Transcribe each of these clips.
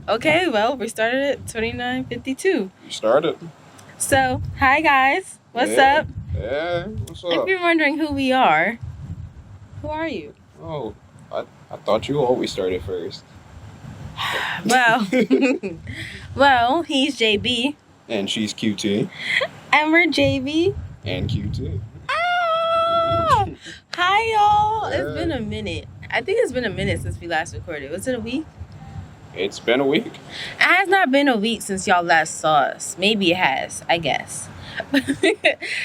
Okay, well, we started at 29:52. You started. So, hi guys. What's Yeah. up? Yeah, what's If up? you're wondering who we are, who are you? Oh, I thought you always started first. Well, well, he's JB. And she's QT. And we're JB. And QT. Ah! Hi, y'all. Yeah. It's been a minute. I think it's been a minute since we last recorded. Was it a week? It's been a week. It has not been a week since y'all last saw us. Maybe it has, I guess.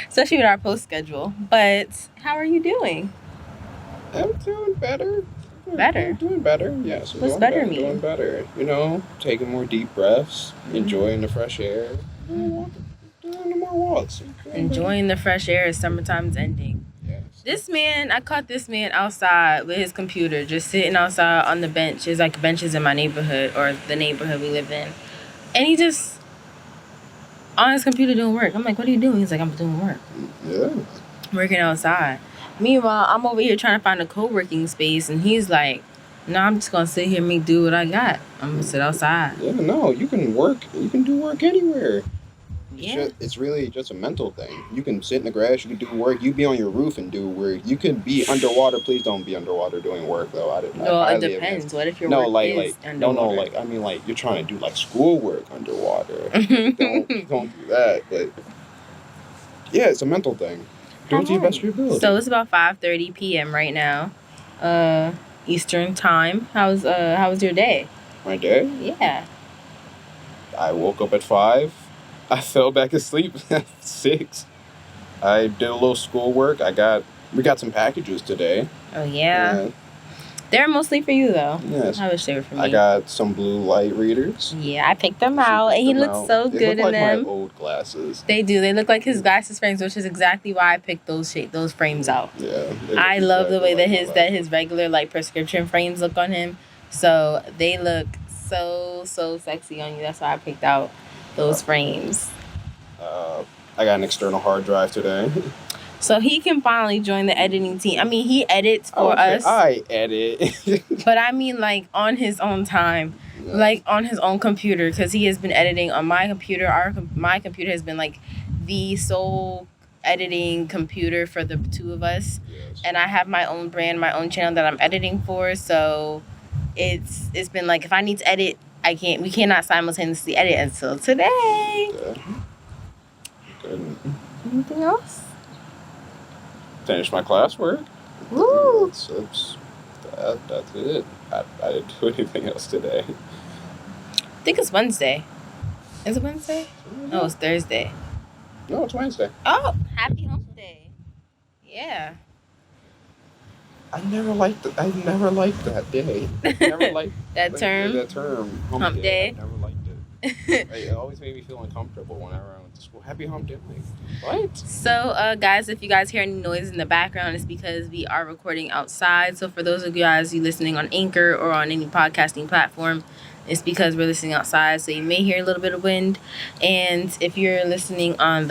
Especially with our post schedule. But how are you doing? I'm doing better. Better? Doing better, yes. What's better mean? Doing better. Taking more deep breaths, enjoying the fresh air, doing more walks. Enjoying the fresh air as summertime's ending. Yes. I caught this man outside with his computer, just sitting outside on the bench. There's like benches in my neighborhood, or the neighborhood we live in. And he just, on his computer doing work. I'm like, what are you doing? He's like, I'm doing work. Yeah. Working outside. Meanwhile, I'm over here trying to find a co-working space, and he's like, no, I'm just going to sit here and make do what I got. I'm going to sit outside. Yeah, no, you can work. You can do work anywhere. Yeah. It's really just a mental thing. You can sit in the grass, you can do work. You be on your roof and do work. You can be underwater. Please don't be underwater doing work, though. Well, it depends. What if your work is underwater? I mean, you're trying to do like schoolwork underwater. don't do that. But yeah, it's a mental thing. Do it to the best of your ability. So it's about 5:30 p.m. right now, Eastern time. How was your day? My day? Yeah. I woke up at 5. I fell back asleep at 6. I did a little schoolwork. We got some packages today. Oh yeah. They're mostly for you though. Yes. I wish they were for me. I got some blue light readers. Yeah, I picked them out, and he looks so good in them. They look like my old glasses. They do. They look like his glasses frames, which is exactly why I picked those frames out. Yeah. I love the way that his regular like prescription frames look on him. So they look so sexy on you. That's why I picked out those frames. I got an external hard drive today. So he can finally join the editing team. I mean, he edits for us. I edit. But I mean, like, on his own time. Yeah. Like, on his own computer. Because he has been editing on my computer. My computer has been, like, the sole editing computer for the two of us. Yes. And I have my own brand, my own channel that I'm editing for. So it's been, like, if I need to edit, we cannot simultaneously edit until today. Yeah. Good. Anything else? Finished my classwork. Woo! That's it. I didn't do anything else today. I think it's Wednesday. Is it Wednesday? No, it's Thursday. No, it's Wednesday. Oh, happy hump day. Yeah. I never liked that day. I never liked that term. That term. Hump day. I never liked it. It always made me feel uncomfortable whenever I went to school. Happy hump day. What? So, guys, if you guys hear any noise in the background, it's because we are recording outside. So, for those of you guys listening on Anchor or on any podcasting platform, it's because we're listening outside. So, you may hear a little bit of wind. And if you're listening on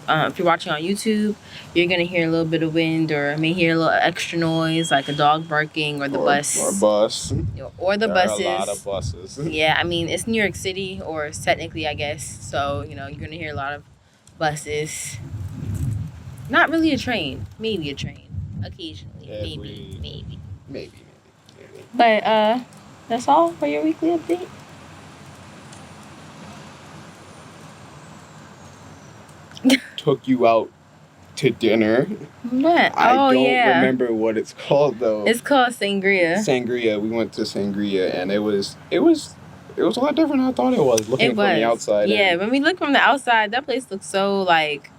if you're watching on YouTube, you're going to hear a little bit of wind or may hear a little extra noise like a dog barking or the bus. Or bus. Or the buses. There are a lot of buses. Yeah, I mean, it's New York City, or technically, I guess. So, you're going to hear a lot of buses. Not really a train. Maybe a train. Occasionally. Maybe. But, that's all for your weekly update. Took you out to dinner. What? I don't remember what it's called though. It's called Sangria. Sangria. We went to Sangria, and it was a lot different than I thought it was. Looking from the outside. Yeah, when we look from the outside, that place looks so like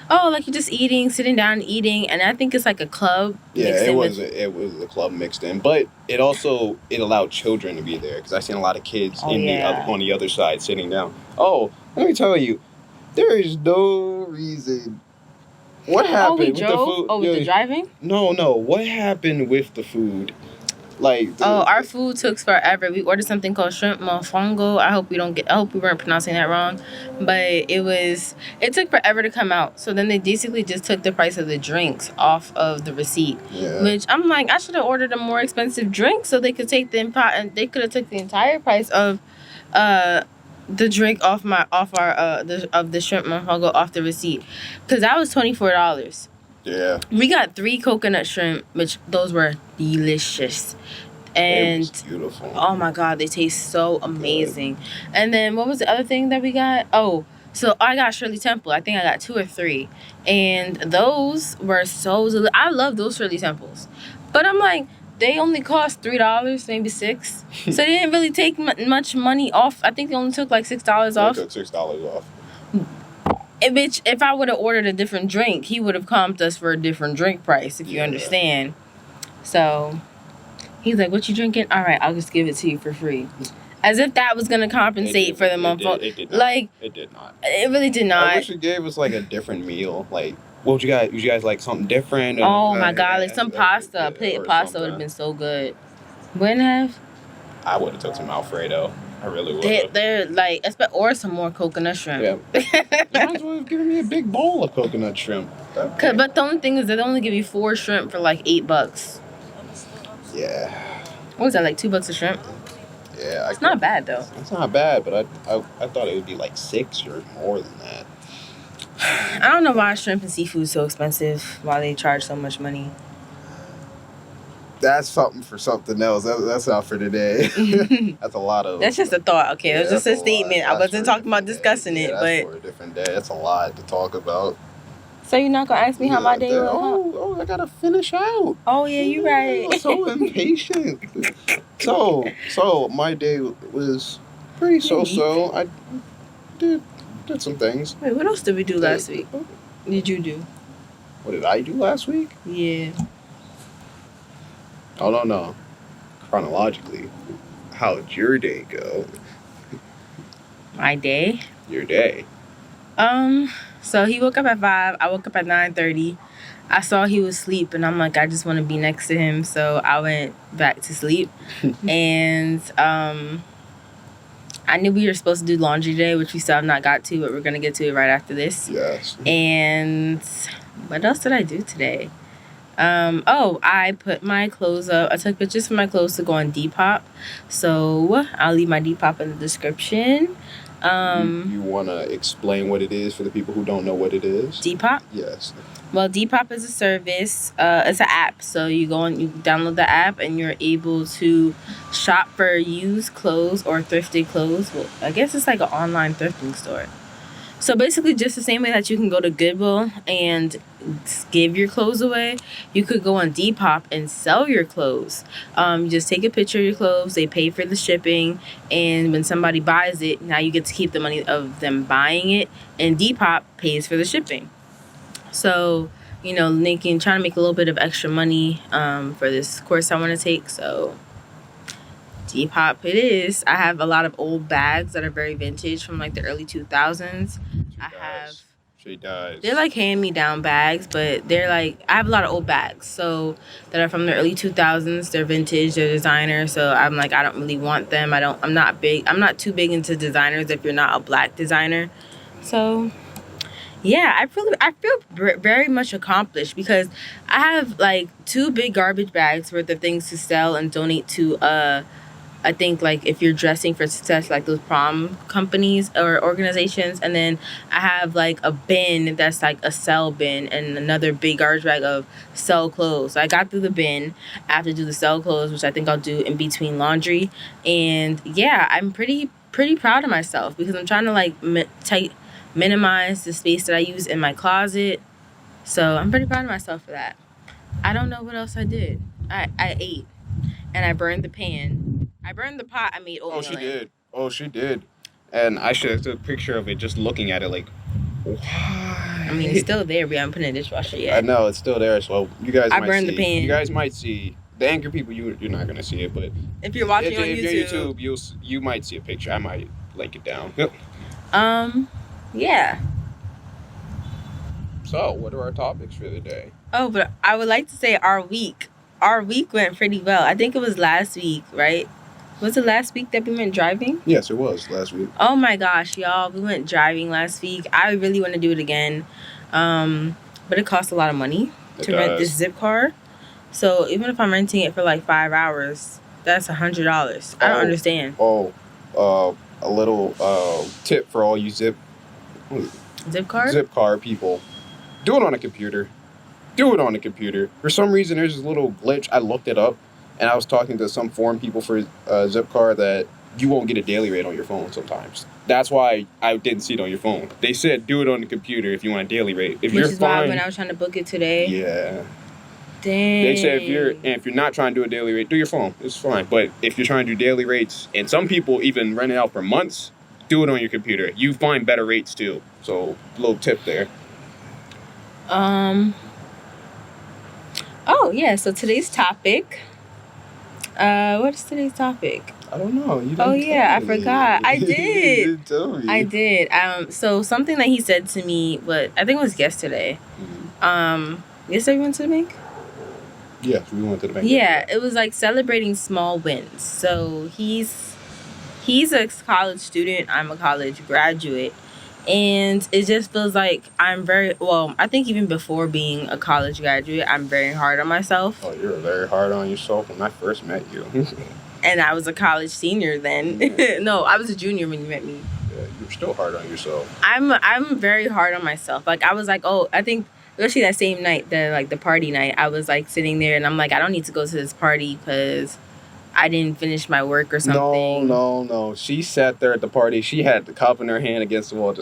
you're just sitting down and eating, and I think it's like a club. Yeah, it was a club mixed in, but it allowed children to be there because I seen a lot of kids on the other side sitting down. Oh, let me tell you. There is no reason. What happened with the food? Oh, with the driving? No. What happened with the food? Our food took forever. We ordered something called shrimp mofongo. I hope we weren't pronouncing that wrong. But it took forever to come out. So then they basically just took the price of the drinks off of the receipt. Yeah. Which I'm like, I should have ordered a more expensive drink so they could take they could have took the entire price of the drink off the shrimp mofongo off the receipt, because that was $24. Yeah. We got 3 coconut shrimp, which those were delicious. And it was beautiful. Oh my god, they taste so amazing. Good. And then what was the other thing that we got? Oh, so I got Shirley Temple. I think I got 2 or 3, and those were so. I love those Shirley Temples, but I'm like, they only cost $3, maybe $6. So they didn't really take much money off. I think they only took like $6 off. They took $6 off. Bitch, if I would have ordered a different drink, he would have comped us for a different drink price, if you understand. So he's like, "What you drinking? All right, I'll just give it to you for free." As if that was gonna compensate for the month. It did not. Like, it did not. It really did not. I wish it gave us like a different meal. Like, what would you guys? Would you guys like something different? Oh my god, like some pasta. A plate of pasta would have been so good. Wouldn't have? I would have took some Alfredo. I really would. They're like, or some more coconut shrimp. Yeah. You might as well have given me a big bowl of coconut shrimp. But the only thing is, they only give you 4 shrimp for like $8. Yeah. What was that, like $2 a shrimp? Yeah. It's not bad though. It's not bad, but I thought it would be like 6 or more than that. I don't know why shrimp and seafood is so expensive. Why they charge so much money. That's something for something else. That's not for today. That's a lot of. That's just a thought. Okay, it was just a statement. I wasn't talking about discussing it, but for a different day. That's a lot to talk about. So you're not gonna ask me how my day went? Oh, I gotta finish out. Oh yeah, you're right. I'm so impatient. So my day was pretty so. I did some things. Wait, what else did we do last week? Did you do? What did I do last week? Yeah. I don't know. Chronologically, how'd your day go? My day? Your day. So he woke up at 5. I woke up at 9:30. I saw he was asleep, and I'm like, I just want to be next to him, so I went back to sleep. And I knew we were supposed to do laundry today, which we still have not got to, but we're gonna get to it right after this. Yes. And what else did I do today? I put my clothes up. I took pictures for my clothes to go on Depop. So I'll leave my Depop in the description. You want to explain what it is for the people who don't know what it is? Depop? Yes. Well, Depop is a service. It's an app. So you download the app, and you're able to shop for used clothes or thrifted clothes. Well, I guess it's like an online thrifting store. So basically, just the same way that you can go to Goodwill and give your clothes away, you could go on Depop and sell your clothes. You just take a picture of your clothes, they pay for the shipping, and when somebody buys it, now you get to keep the money of them buying it, and Depop pays for the shipping. So, trying to make a little bit of extra money for this course I want to take. So Depop it is. I have a lot of old bags that are very vintage from like the early 2000s. She does. They're like hand-me-down bags, but they're like, I have a lot of old bags, so that are from the early 2000s. They're vintage, they're designer, so I'm like, I don't really want them. I'm not too big into designers if you're not a black designer. So yeah, I feel very much accomplished because I have like 2 big garbage bags worth of things to sell and donate to I think like if you're dressing for success, like those prom companies or organizations, and then I have like a bin that's like a sell bin and another big garbage bag of sell clothes. So I got through the bin. I have to do the sell clothes, which I think I'll do in between laundry. And yeah, I'm pretty proud of myself because I'm trying to like minimize the space that I use in my closet. So I'm pretty proud of myself for that. I don't know what else I did. I ate and I burned the pan. I burned the pot I made oatmeal. Oh, she did. And I should have took a picture of it just looking at it like, why? I mean, it's still there. We haven't put it in the dishwasher yet. I know, it's still there. So you guys might see. I burned the pan. You guys might see. The Anchor people, you're not going to see it. But if you're watching on YouTube, you might see a picture. I might link it down. Yep. Yeah. So, what are our topics for the day? Oh, but I would like to say our week. Our week went pretty well. I think it was last week, right? Was it last week that we went driving? Yes, it was last week. Oh my gosh, y'all. We went driving last week. I really want to do it again. But it costs a lot of money to rent this zip car. So even if I'm renting it for like 5 hours, that's $100. I don't understand. tip for all you Zip card? Zip card people. Do it on a computer. Do it on a computer. For some reason, there's this little glitch. I looked it up, and I was talking to some foreign people for Zipcar that you won't get a daily rate on your phone sometimes. That's why I didn't see it on your phone. They said do it on the computer if you want a daily rate. Which is why when I was trying to book it today. Yeah. Dang. They said if you're not trying to do a daily rate, do your phone. It's fine. But if you're trying to do daily rates, and some people even rent it out for months, do it on your computer. You find better rates too. So little tip there. Oh yeah. So today's topic. What is today's topic? I don't know. You didn't I forgot. I did. You didn't tell me. I did. So something that he said to me, I think it was yesterday. Yesterday we went to the bank? Yeah, we went to the bank. Yeah, it was like celebrating small wins. So he's a college student. I'm a college graduate. And it just feels like I think even before being a college graduate, I'm very hard on myself. Oh, you were very hard on yourself when I first met you. And I was a college senior then. Yeah. No, I was a junior when you met me. Yeah, you were still hard on yourself. I'm very hard on myself. Like, I was like, I think, especially that same night, the party night, I was like sitting there and I'm like, I don't need to go to this party because I didn't finish my work or something. No. She sat there at the party. She had the cup in her hand against the wall.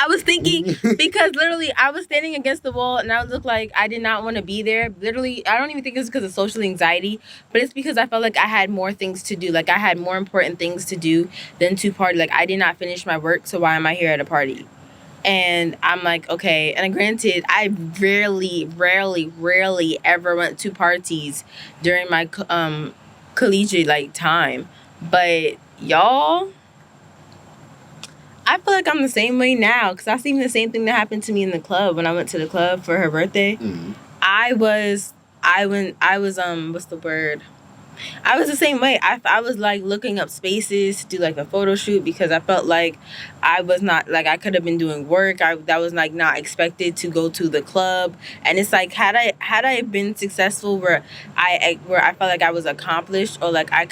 I was thinking, because literally I was standing against the wall and I looked like I did not want to be there. Literally, I don't even think it's because of social anxiety, but it's because I felt like I had more things to do. Like, I had more important things to do than to party. Like, I did not finish my work, so why am I here at a party? And I'm like, okay. And granted, I rarely ever went to parties during my collegiate time. But y'all, I feel like I'm the same way now, because I seen the same thing that happened to me in the club when I went to the club for her birthday. Mm-hmm. I was what's the word? I was the same way. I was like looking up spaces to do like a photo shoot because I felt like I was not, like, I could have been doing work. That was like not expected to go to the club. And it's like, had I been successful where I felt like I was accomplished, or like I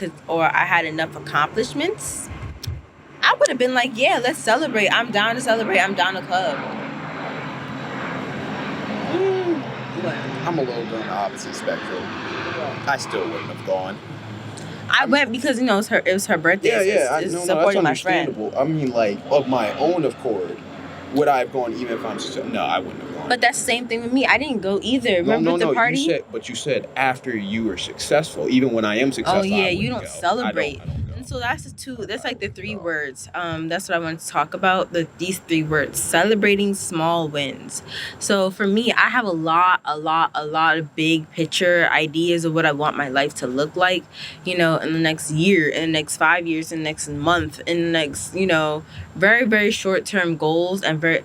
had enough accomplishments, I would have been like, yeah, let's celebrate. I'm down to celebrate. I'm down to club. I'm a little bit on the opposite spectrum. I still wouldn't have gone. I went because, it was her birthday. Yeah. It's that's supporting my understandable. friend. I mean, like, of my own accord, would I have gone even if I'm successful? No, I wouldn't have gone. But that's the same thing with me. I didn't go either. Remember the party? You said after you were successful. Even when I am successful, oh yeah, you don't go. celebrate. I don't go. And so that's like the three words. That's what I want to talk about. These three words: celebrating small wins. So for me, I have a lot of big picture ideas of what I want my life to look like. In the next year, in the next 5 years, in the next month, in the next, very, very short-term goals, and I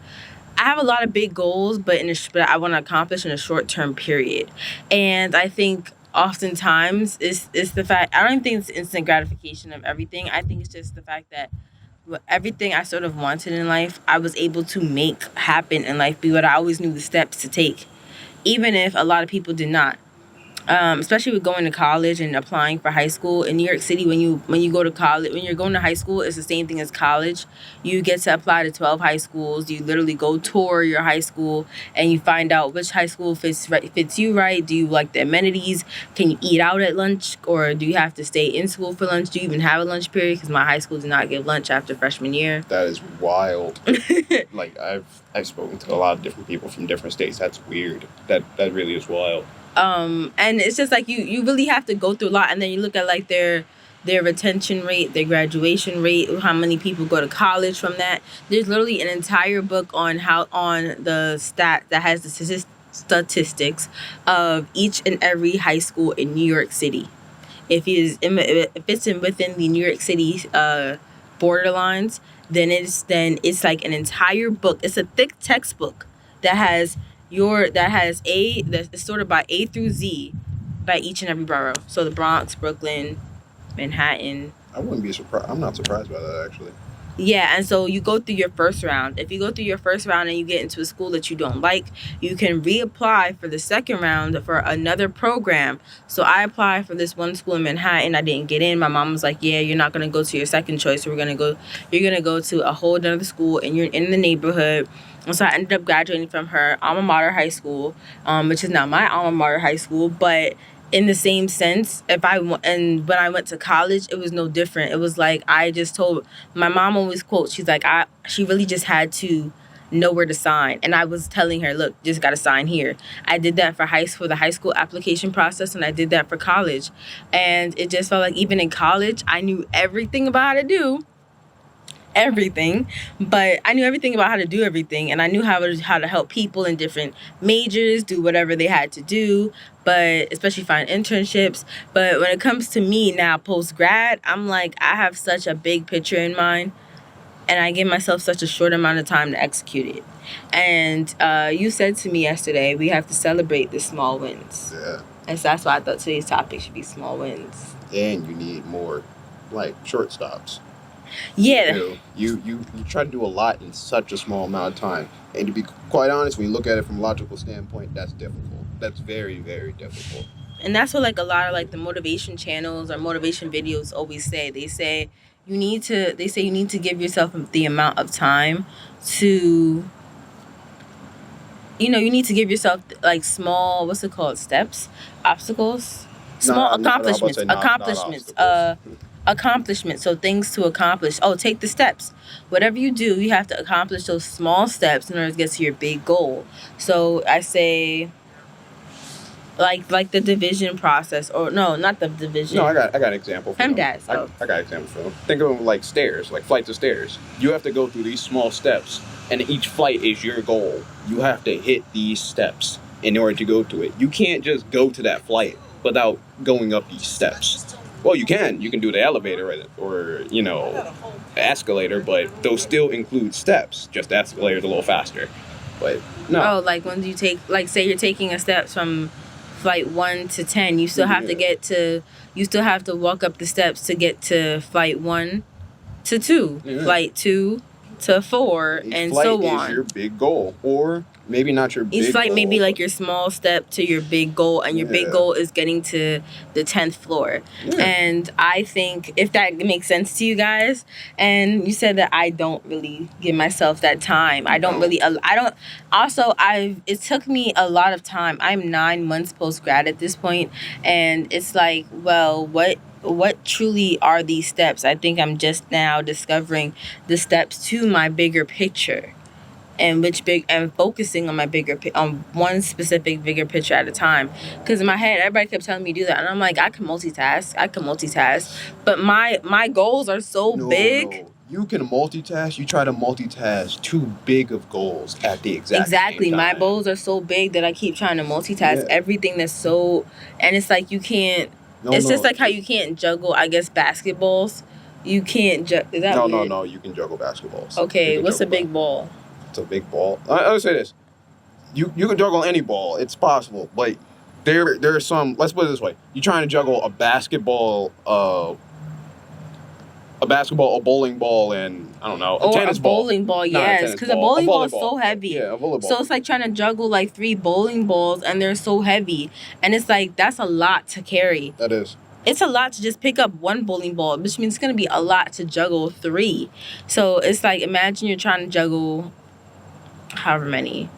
have a lot of big goals, but I want to accomplish in a short-term period. And I think oftentimes it's the fact, I don't even think it's instant gratification of everything. I think it's just the fact that everything I sort of wanted in life, I was able to make happen in life, but I always knew the steps to take, even if a lot of people did not. Especially with going to college and applying for high school in New York City. When you go to college, when you're going to high school, it's the same thing as college. You get to apply to 12 high schools. You literally go tour your high school and you find out which high school fits you right. Do you like the amenities? Can you eat out at lunch, or do you have to stay in school for lunch? Do you even have a lunch period? Because my high school did not give lunch after freshman year. That is wild. Like, I've spoken to a lot of different people from different states. That's weird. That really is wild. And it's just like you really have to go through a lot, and then you look at like their retention rate, their graduation rate, how many people go to college from that. There's literally an entire book on the stat that has the statistics of each and every high school in New York City. If it's within the New York City borderlines, then it's like an entire book. It's a thick textbook that's sorted by A through Z by each and every borough. So the Bronx, Brooklyn, Manhattan. I wouldn't be surprised. I'm not surprised by that, actually. Yeah, and so you go through your first round. If you go through your first round and you get into a school that you don't like, you can reapply for the second round for another program. So I applied for this one school in Manhattan. I didn't get in. My mom was like, "Yeah, you're not gonna go to your second choice. You're gonna go to a whole other school, and you're in the neighborhood." And so I ended up graduating from her alma mater high school, which is not my alma mater high school, but in the same sense, and when I went to college, it was no different. It was like I just told my mom always quotes. She's like, she really just had to know where to sign, and I was telling her, look, just got to sign here. I did that for the high school application process, and I did that for college, and it just felt like even in college, I knew everything about how to do everything, but I knew everything about how to do everything, and I knew how to help people in different majors do whatever they had to do, but especially find internships. But when it comes to me now post grad, I'm like, I have such a big picture in mind, and I give myself such a short amount of time to execute it. And you said to me yesterday, we have to celebrate the small wins. Yeah. And so that's why I thought today's topic should be small wins. And you need more, like, short stops. Yeah. You try to do a lot in such a small amount of time. And to be quite honest, when you look at it from a logical standpoint, that's difficult. That's very, very difficult. And that's what like a lot of like the motivation channels or motivation videos always say. They say you need to give yourself the amount of time to, you need to give yourself like small, what's it called, steps, obstacles, small accomplishments, so things to accomplish. Take the steps. Whatever you do, you have to accomplish those small steps in order to get to your big goal. So I say, like the division process, or no, not the division. No, I got an example for I'm them. dad, so. I got an example for them. Think of them like stairs, like flights of stairs. You have to go through these small steps, and each flight is your goal. You have to hit these steps in order to go to it. You can't just go to that flight without going up these steps. Well, you can do the elevator or escalator, but those still include steps. Just the escalator's a little faster. But no. Like when you take, like say you're taking a steps from flight 1 to 10, you still have to walk up the steps to get to flight 1 to 2, flight 2 to 4, and so on. Each flight is your big goal, or maybe not your big goal. Each flight may be like your small step to your big goal, and your big goal is getting to the 10th floor. Yeah. And I think if that makes sense to you guys, and you said that I don't really give myself that time. It took me a lot of time. I'm 9 months post-grad at this point, and it's like, well, what truly are these steps? I think I'm just now discovering the steps to my bigger picture, and focusing on on one specific bigger picture at a time. Because in my head, everybody kept telling me to do that, and I'm like, I can multitask, but my goals are so big. No. You can multitask. You try to multitask too big of goals at the exact same time. My goals are so big that I keep trying to multitask everything that's so, and it's like you can't. Just like how you can't juggle, I guess, basketballs. You can't juggle. No. You can juggle basketballs. Okay, what's a big ball? It's a big ball. I'll say this: you can juggle any ball. It's possible, but there are some. Let's put it this way: you're trying to juggle a basketball, a bowling ball, and I don't know, a tennis ball. Bowling ball, yes, because a bowling ball is so heavy. Yeah, a volleyball. So it's like trying to juggle like 3 bowling balls, and they're so heavy, and it's like that's a lot to carry. That is. It's a lot to just pick up 1 bowling ball, which means it's gonna be a lot to juggle 3. So it's like, imagine you're trying to juggle however many,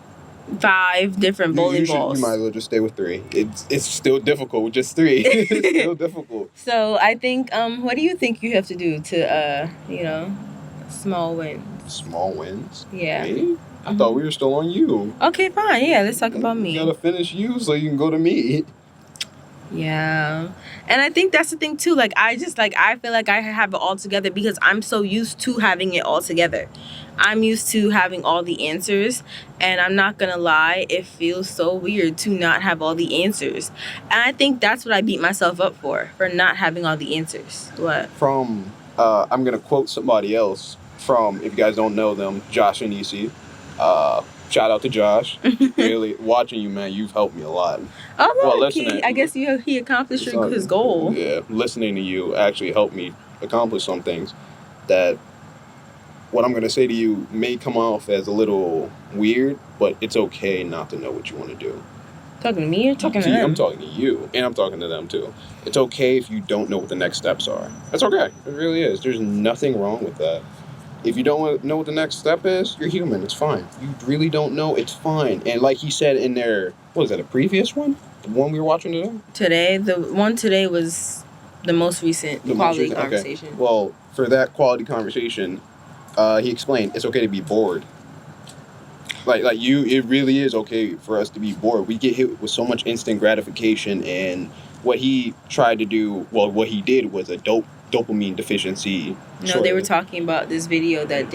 5 different bowling balls. You might as well just stay with 3. It's still difficult with just 3. It's still difficult. So I think, what do you think you have to do to, small wins? Small wins? Yeah. Me? I thought we were still on you. Okay, fine. Yeah, let's talk about me. You gotta finish you so you can go to me. Yeah. And I think that's the thing too. Like, I feel like I have it all together because I'm so used to having it all together. I'm used to having all the answers, and I'm not gonna lie, it feels so weird to not have all the answers. And I think that's what I beat myself up for not having all the answers. What? From, I'm gonna quote somebody else from, if you guys don't know them, Josh and Nisi. Shout out to Josh. Really, watching you, man, you've helped me a lot. Oh, well, listening. I guess he accomplished his goal. Yeah, listening to you actually helped me accomplish some things that what I'm going to say to you may come off as a little weird, but it's okay not to know what you want to do. Talking to me or talking to them? I'm talking to you, and I'm talking to them too. It's okay if you don't know what the next steps are. That's okay. It really is. There's nothing wrong with that. If you don't know what the next step is, you're human. It's fine. You really don't know, it's fine. And like he said in there, what was that, a previous one? The one we were watching today? Today? The one today was the most recent quality conversation. Okay. Well, for that quality conversation, he explained it's okay to be bored. It really is okay for us to be bored. We get hit with so much instant gratification, and what he tried to do, what he did was a dopamine deficiency. No, they were talking about this video that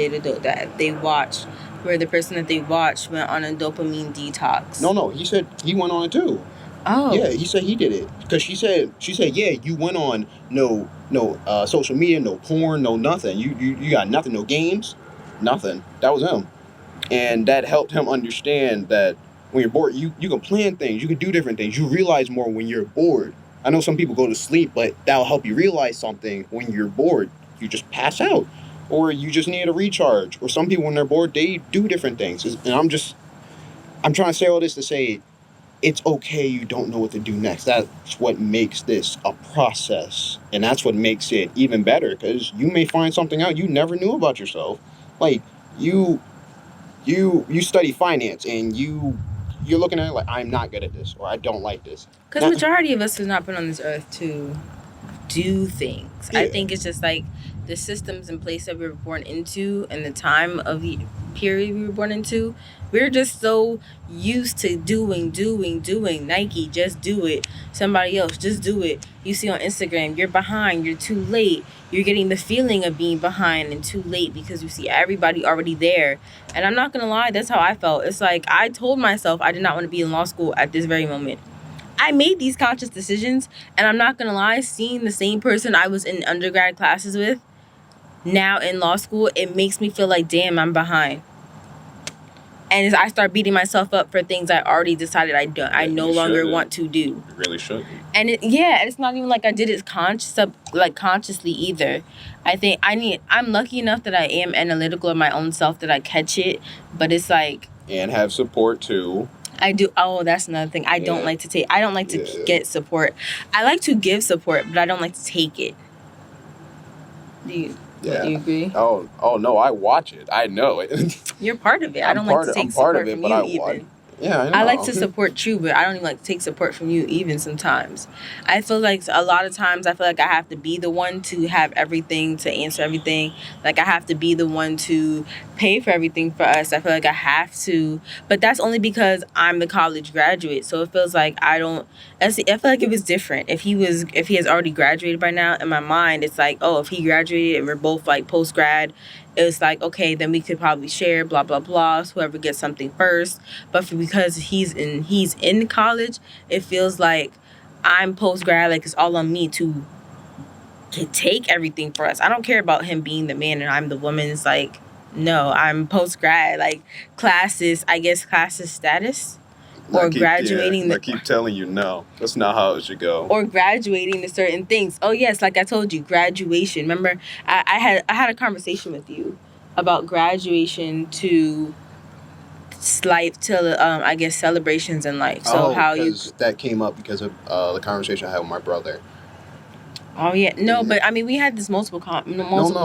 they watched, where the person that they watched went on a dopamine detox. No, he said he went on it too. Oh. Yeah, he said he did it because she said yeah, you went on no social media, no porn, no nothing. You got nothing, no games, nothing. That was him. And that helped him understand that when you're bored, you can plan things. You can do different things. You realize more when you're bored. I know some people go to sleep, but that'll help you realize something when you're bored. You just pass out. Or you just need a recharge. Or some people, when they're bored, they do different things. And I'm trying to say all this to say, it's okay you don't know what to do next. That's what makes this a process. And that's what makes it even better, because you may find something out you never knew about yourself. Like, you study finance, and you're looking at it like, I'm not good at this, or I don't like this. Because majority of us has not been on this earth to do things. Yeah. I think it's just like the systems in place that we were born into and the time of the period we were born into. We're just so used to doing. Nike, just do it. Somebody else, just do it. You see on Instagram, you're behind, you're too late. You're getting the feeling of being behind and too late because you see everybody already there. And I'm not going to lie, that's how I felt. It's like I told myself I did not want to be in law school at this very moment. I made these conscious decisions, and I'm not going to lie, seeing the same person I was in undergrad classes with now in law school, it makes me feel like, damn, I'm behind. And as I start beating myself up for things I already decided I no longer want to do. You really shouldn't. And it's not even like I did it consciously either. I think I'm lucky enough that I am analytical of my own self, that I catch it, but it's like... And have support too. I do. Oh, that's another thing. I don't like to get support. I like to give support, but I don't like to take it. Do you agree? Oh no, I watch it. I know it. You're part of it. I don't like to take support from you even. Yeah, I know. I like to support you, but I don't even like to take support from you even sometimes. I feel like a lot of times I have to be the one to have everything, to answer everything. Like I have to be the one to pay for everything for us. I feel like I have to, but that's only because I'm the college graduate. So it feels like I feel like it was different. If he has already graduated by now, in my mind, it's like, oh, if he graduated and we're both like post-grad, it's like, okay, then we could probably share, blah, blah, blah, so whoever gets something first. But because he's in college, it feels like I'm post-grad, like it's all on me to take everything for us. I don't care about him being the man and I'm the woman. It's like, no, I'm post-grad, like classes status. Or graduating. I keep telling you, no, that's not how it should go. Or graduating to certain things. Oh yes, like I told you, graduation. Remember, I had a conversation with you about graduation to life, to I guess celebrations in life. So that came up because of the conversation I had with my brother. Oh yeah, no, but I mean we had this multiple times.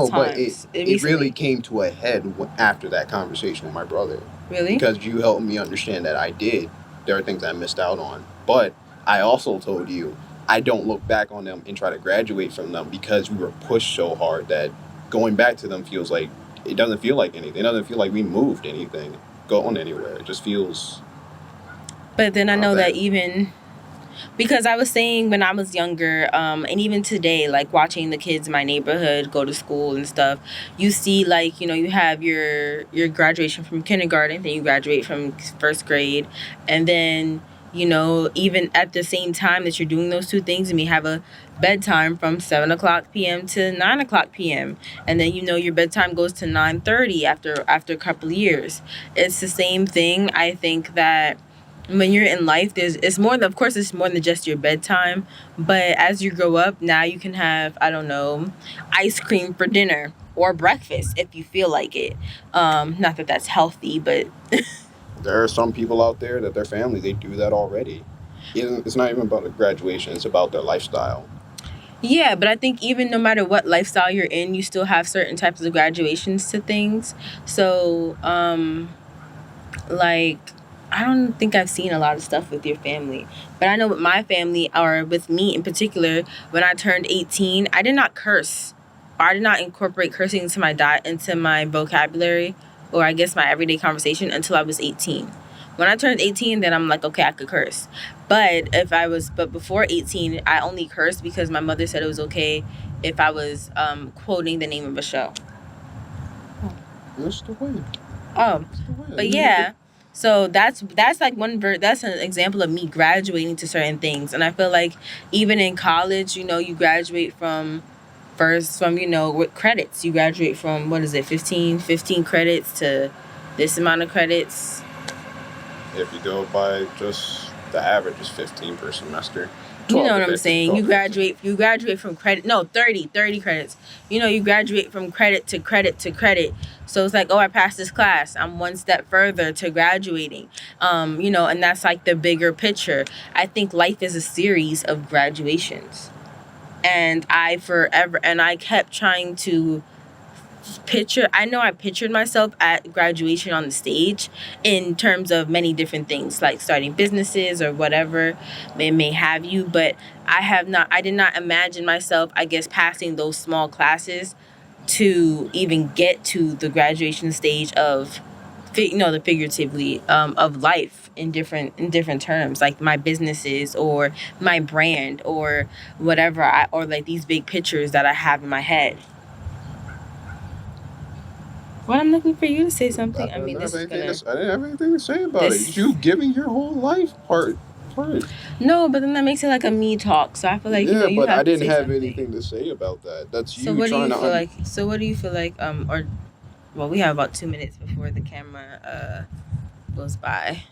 But it really came to a head after that conversation with my brother. Really? Because you helped me understand that there are things I missed out on. But I also told you I don't look back on them and try to graduate from them because we were pushed so hard that going back to them it doesn't feel like anything. It doesn't feel like we moved anything, gone anywhere. It just feels... But then I know that even... Because I was saying when I was younger, and even today, like watching the kids in my neighborhood go to school and stuff, you see like, you have your graduation from kindergarten, then you graduate from first grade, and then, even at the same time that you're doing those two things, and you have a bedtime from 7 o'clock p.m. to 9 o'clock p.m. And then, your bedtime goes to 9:30 after a couple of years. It's the same thing. I think that when you're in life, it's more than just your bedtime. But as you grow up, now you can have, I don't know, ice cream for dinner. or breakfast if you feel like it. Not that that's healthy, but there are some people out there that their family, they do that already. It's not even about a graduation, it's about their lifestyle. Yeah, but I think even no matter what lifestyle you're in, you still have certain types of graduations to things. So, like, I don't think I've seen a lot of stuff with your family, but I know with my family, or with me in particular, when I turned 18, I did not curse, or I did not incorporate cursing into my vocabulary, or I guess my everyday conversation until I was 18. When I turned 18, then I'm like, okay, I could curse. But before 18, I only cursed because my mother said it was okay if I was quoting the name of a show. That's the way. Oh, but yeah. So that's like that's an example of me graduating to certain things. And I feel like even in college, you graduate from with credits. You graduate from, what is it, 15 credits to this amount of credits. If you go by just the average is 15 per semester. You know what I'm saying? You graduate from credit. No, 30 credits. You graduate from credit to credit to credit. So it's like, oh, I passed this class. I'm one step further to graduating. And that's like the bigger picture. I think life is a series of graduations. And I kept trying to I pictured myself at graduation on the stage in terms of many different things, like starting businesses or whatever it may have you, but I did not imagine myself, I guess, passing those small classes to even get to the graduation stage of the figuratively of life in different terms, like my businesses or my brand or whatever, or like these big pictures that I have in my head. Well, I'm looking for you to say something. I didn't have anything to say about it. You giving your whole life part. No, but then that makes it like a me talk. So I feel like you but have I didn't have something. anything to say about that. That's you. So what do you feel like? So what do you feel like? We have about 2 minutes before the camera goes by.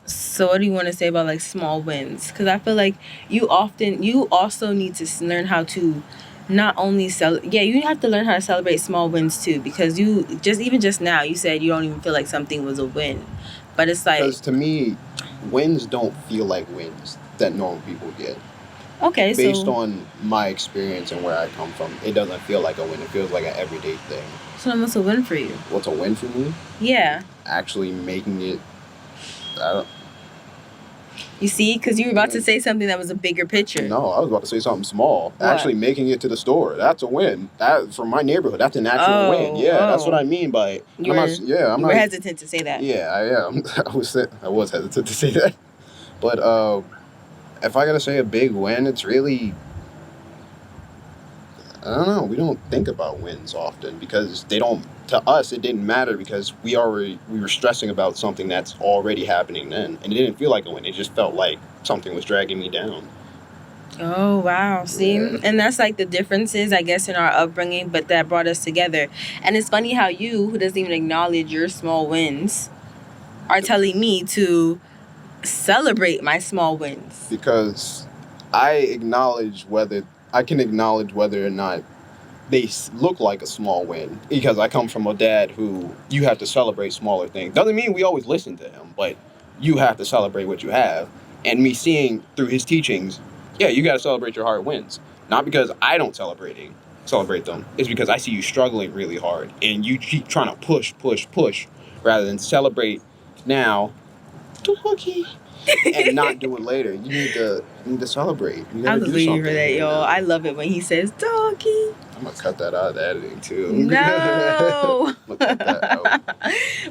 So what do you want to say about like small wins? Because I feel like you also need to learn how to not only you have to learn how to celebrate small wins too, because just now you said you don't even feel like something was a win, but it's like, because to me, wins don't feel like wins that normal people get. Okay, based on my experience and where I come from, it doesn't feel like a win. It feels like an everyday thing. So then what's a win for you? What's a win for me? Yeah. Actually making it. You see, because you were about to say something that was a bigger picture. No, I was about to say something small. What? Actually making it to the store. That's a win. That from my neighborhood. That's an actual win. Yeah, that's what I mean by. You were hesitant to say that. Yeah, I am. I was hesitant to say that. But if I gotta say a big win, it's really. I don't know. We don't think about wins often because they don't. To us, it didn't matter because we were stressing about something that's already happening then, and it didn't feel like a win. It just felt like something was dragging me down. Oh wow! See, and that's like the differences, I guess, in our upbringing, but that brought us together. And it's funny how you, who doesn't even acknowledge your small wins, are telling me to celebrate my small wins. Because I can acknowledge whether or not they look like a small win, because I come from a dad who you have to celebrate smaller things. Doesn't mean we always listen to him, but you have to celebrate what you have. And me seeing through his teachings, yeah, you got to celebrate your hard wins. Not because I don't celebrate them. It's because I see you struggling really hard and you keep trying to push rather than celebrate now. And not do it later. You need to celebrate. You gotta do something. For that, y'all. I love it when he says doggy. I'm gonna cut that out of the editing too. No. I'm gonna cut that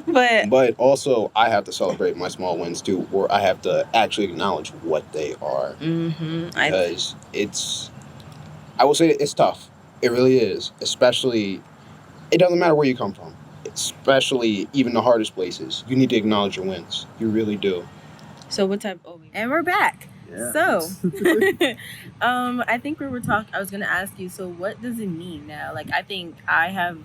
out. But also, I have to celebrate my small wins too, or I have to actually acknowledge what they are. Mm-hmm. Because I will say it's tough. It really is. Especially, it doesn't matter where you come from. Especially even the hardest places. You need to acknowledge your wins. You really do. So what type? And we're back. Yeah. So, I think we were talking. I was gonna ask you. So, what does it mean now? Like, I think I have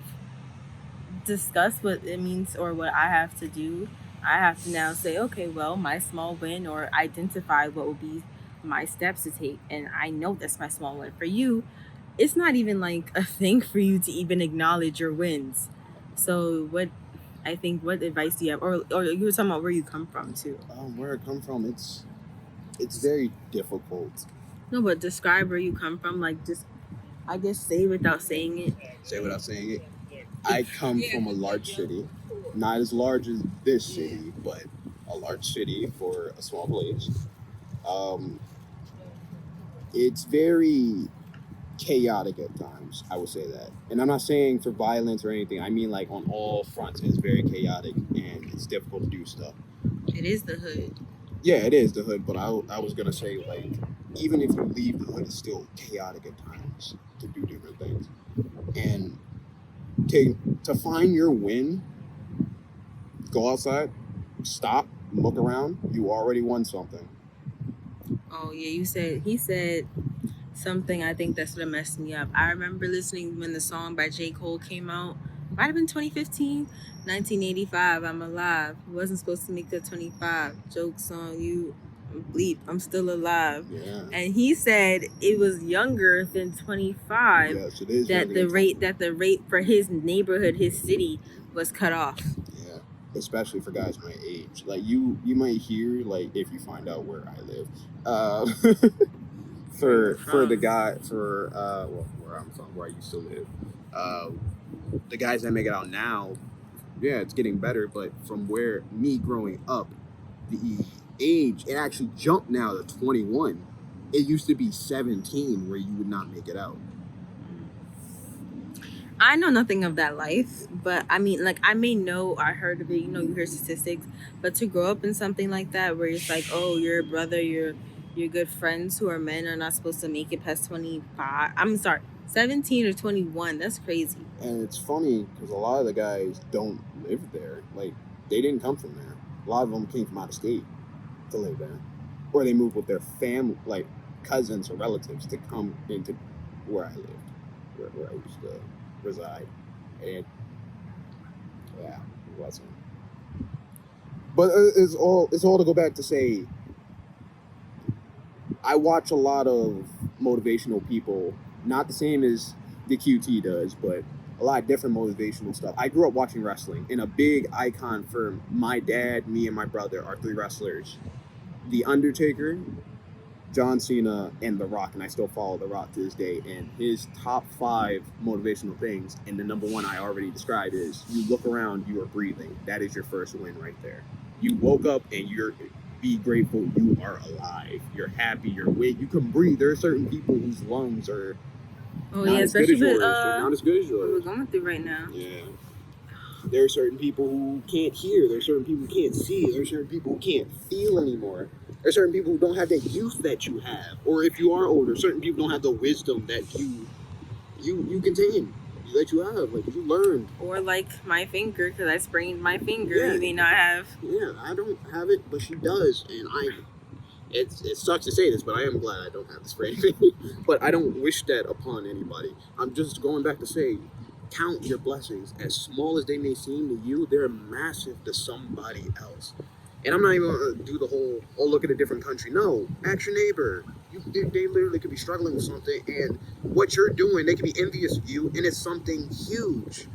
discussed what it means or what I have to do. I have to now say, okay, well, my small win, or identify what will be my steps to take, and I know that's my small win. For you, it's not even like a thing for you to even acknowledge your wins. So what advice do you have, or you were talking about where you come from too? Where I come from, it's very difficult. No, but describe where you come from. Like, just, I guess, say without saying it. Say without saying it. I come from a large city, not as large as this city, but a large city for a small place. It's very chaotic at times, I would say that. And I'm not saying for violence or anything. I mean, like, on all fronts, it's very chaotic and it's difficult to do stuff. It is the hood. Yeah, it is the hood, but I was gonna say, like, even if you leave the hood, it's still chaotic at times to do different things. And to find your win, go outside, stop, look around. You already won something. Oh yeah, he said something, I think that's what messed me up. I remember listening when the song by J. Cole came out. Might have been 2015, 1985. I'm alive. Wasn't supposed to make the 25. Jokes on you. Bleep. I'm still alive. Yeah. And he said it was younger than 25. Yes, it is. That the rate for his neighborhood, his city, was cut off. Yeah, especially for guys my age. Like, you might hear, like, if you find out where I live, for the guy where I'm from, where I used to live, the guys that make it out now, yeah, it's getting better. But from where me growing up, the age, it actually jumped now to 21. It used to be 17 where you would not make it out. I know nothing of that life, but I mean, like, I may know, I heard of it, you hear statistics, but to grow up in something like that where it's like, oh, your brother, your good friends who are men are not supposed to make it past 25. I'm sorry, 17 or 21. That's crazy. And it's funny because a lot of the guys don't live there. Like, they didn't come from there. A lot of them came from out of state to live there, or they moved with their family, like cousins or relatives, to come into where I lived, where I used to reside. And yeah, it wasn't. But it's all to go back to say, I watch a lot of motivational people, not the same as the QT does, but a lot of different motivational stuff. I grew up watching wrestling, and a big icon for my dad, me, and my brother are 3 wrestlers: The Undertaker, John Cena, and The Rock. And I still follow The Rock to this day. And his top 5 motivational things, and the number one I already described, is you look around, you are breathing. That is your first win right there. You woke up and be grateful you are alive. You're happy, you're awake, you can breathe. There are certain people whose lungs are not as good as yours. They're not as good as yours. What we're going through right now. Yeah. There are certain people who can't hear. There are certain people who can't see. There are certain people who can't feel anymore. There are certain people who don't have that youth that you have. Or if you are older, certain people don't have the wisdom that you contain, that you have, like, you learned. Or like my finger, because I sprained my finger. Yeah. You may not have. Yeah, I don't have it, but she does. And it sucks to say this, but I am glad I don't have the sprained finger. But I don't wish that upon anybody. I'm just going back to say, count your blessings. As small as they may seem to you, they're massive to somebody else. And I'm not even going to do the whole, oh, look at a different country. No, ask your neighbor. They literally could be struggling with something, and what you're doing, they could be envious of you, and it's something huge.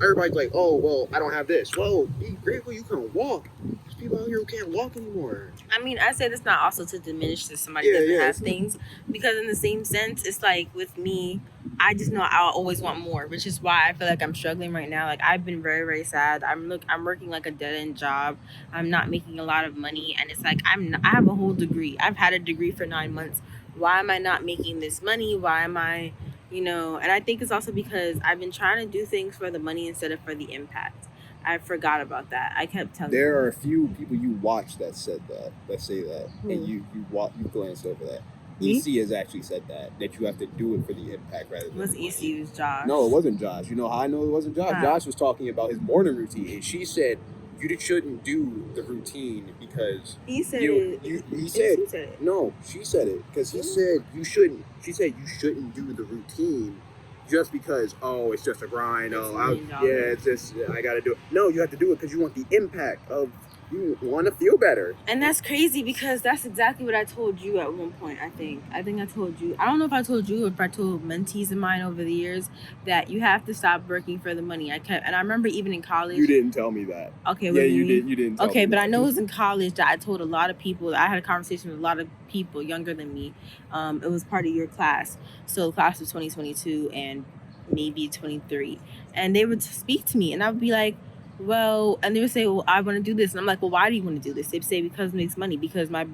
Everybody's like, oh, well, I don't have this. Well, be grateful you can walk. There's people out here who can't walk anymore. I mean, I say this not also to diminish that somebody doesn't have things, because in the same sense, it's like with me, I just know I'll always want more, which is why I feel like I'm struggling right now. Like, I've been very, very sad. I'm working like a dead-end job. I'm not making a lot of money, and it's like I have a whole degree. I've had a degree for 9 months. Why am I not making this money? Why am I, and I think it's also because I've been trying to do things for the money instead of for the impact. I forgot about that. I kept telling There are a few people you watch that say that, and you glanced over that. EC has actually said that you have to do it for the impact rather than. Was EC's Josh? No, it wasn't Josh. You know how I know it wasn't Josh? Josh was talking about his morning routine, and she said you shouldn't do the routine because he said it. He said it. No, she said it because he said you shouldn't. She said you shouldn't do the routine just because, oh, it's just a grind. It's just I got to do it. No, you have to do it because you want the impact of You want to feel better. And that's crazy because that's exactly what I told you at one point, I think I told you. I don't know if I told you or if I told mentees of mine over the years that you have to stop working for the money. And I remember even in college. You didn't tell me that. Okay, yeah, you did. You didn't tell me. Okay, but I know it was in college that I told a lot of people. I had a conversation with a lot of people younger than me. It was part of your class. So class of 2022 and maybe 23. And they would speak to me and I would be like, well, and they would say, well, I want to do this. And I'm like, well, why do you want to do this? They'd say, because it makes money, because my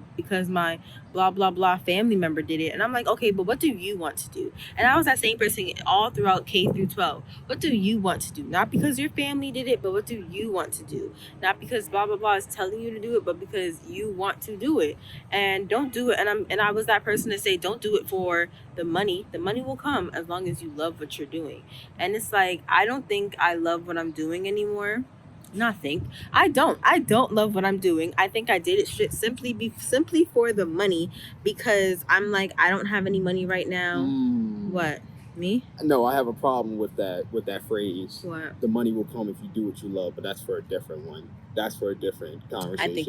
blah, blah, blah family member did it. And I'm like, okay, but what do you want to do? And I was that same person all throughout K through 12. What do you want to do? Not because your family did it, but what do you want to do? Not because blah, blah, blah is telling you to do it, but because you want to do it. And don't do it. And I was that person to say, don't do it for the money. The money will come as long as you love what you're doing. And it's like, I don't think I love what I'm doing anymore. I don't love what I'm doing. I think I did it simply for the money, because I'm like, I don't have any money right now. What? Me? No, I have a problem with that phrase. What? The money will come if you do what you love, but that's for a different one. That's for a different conversation. I think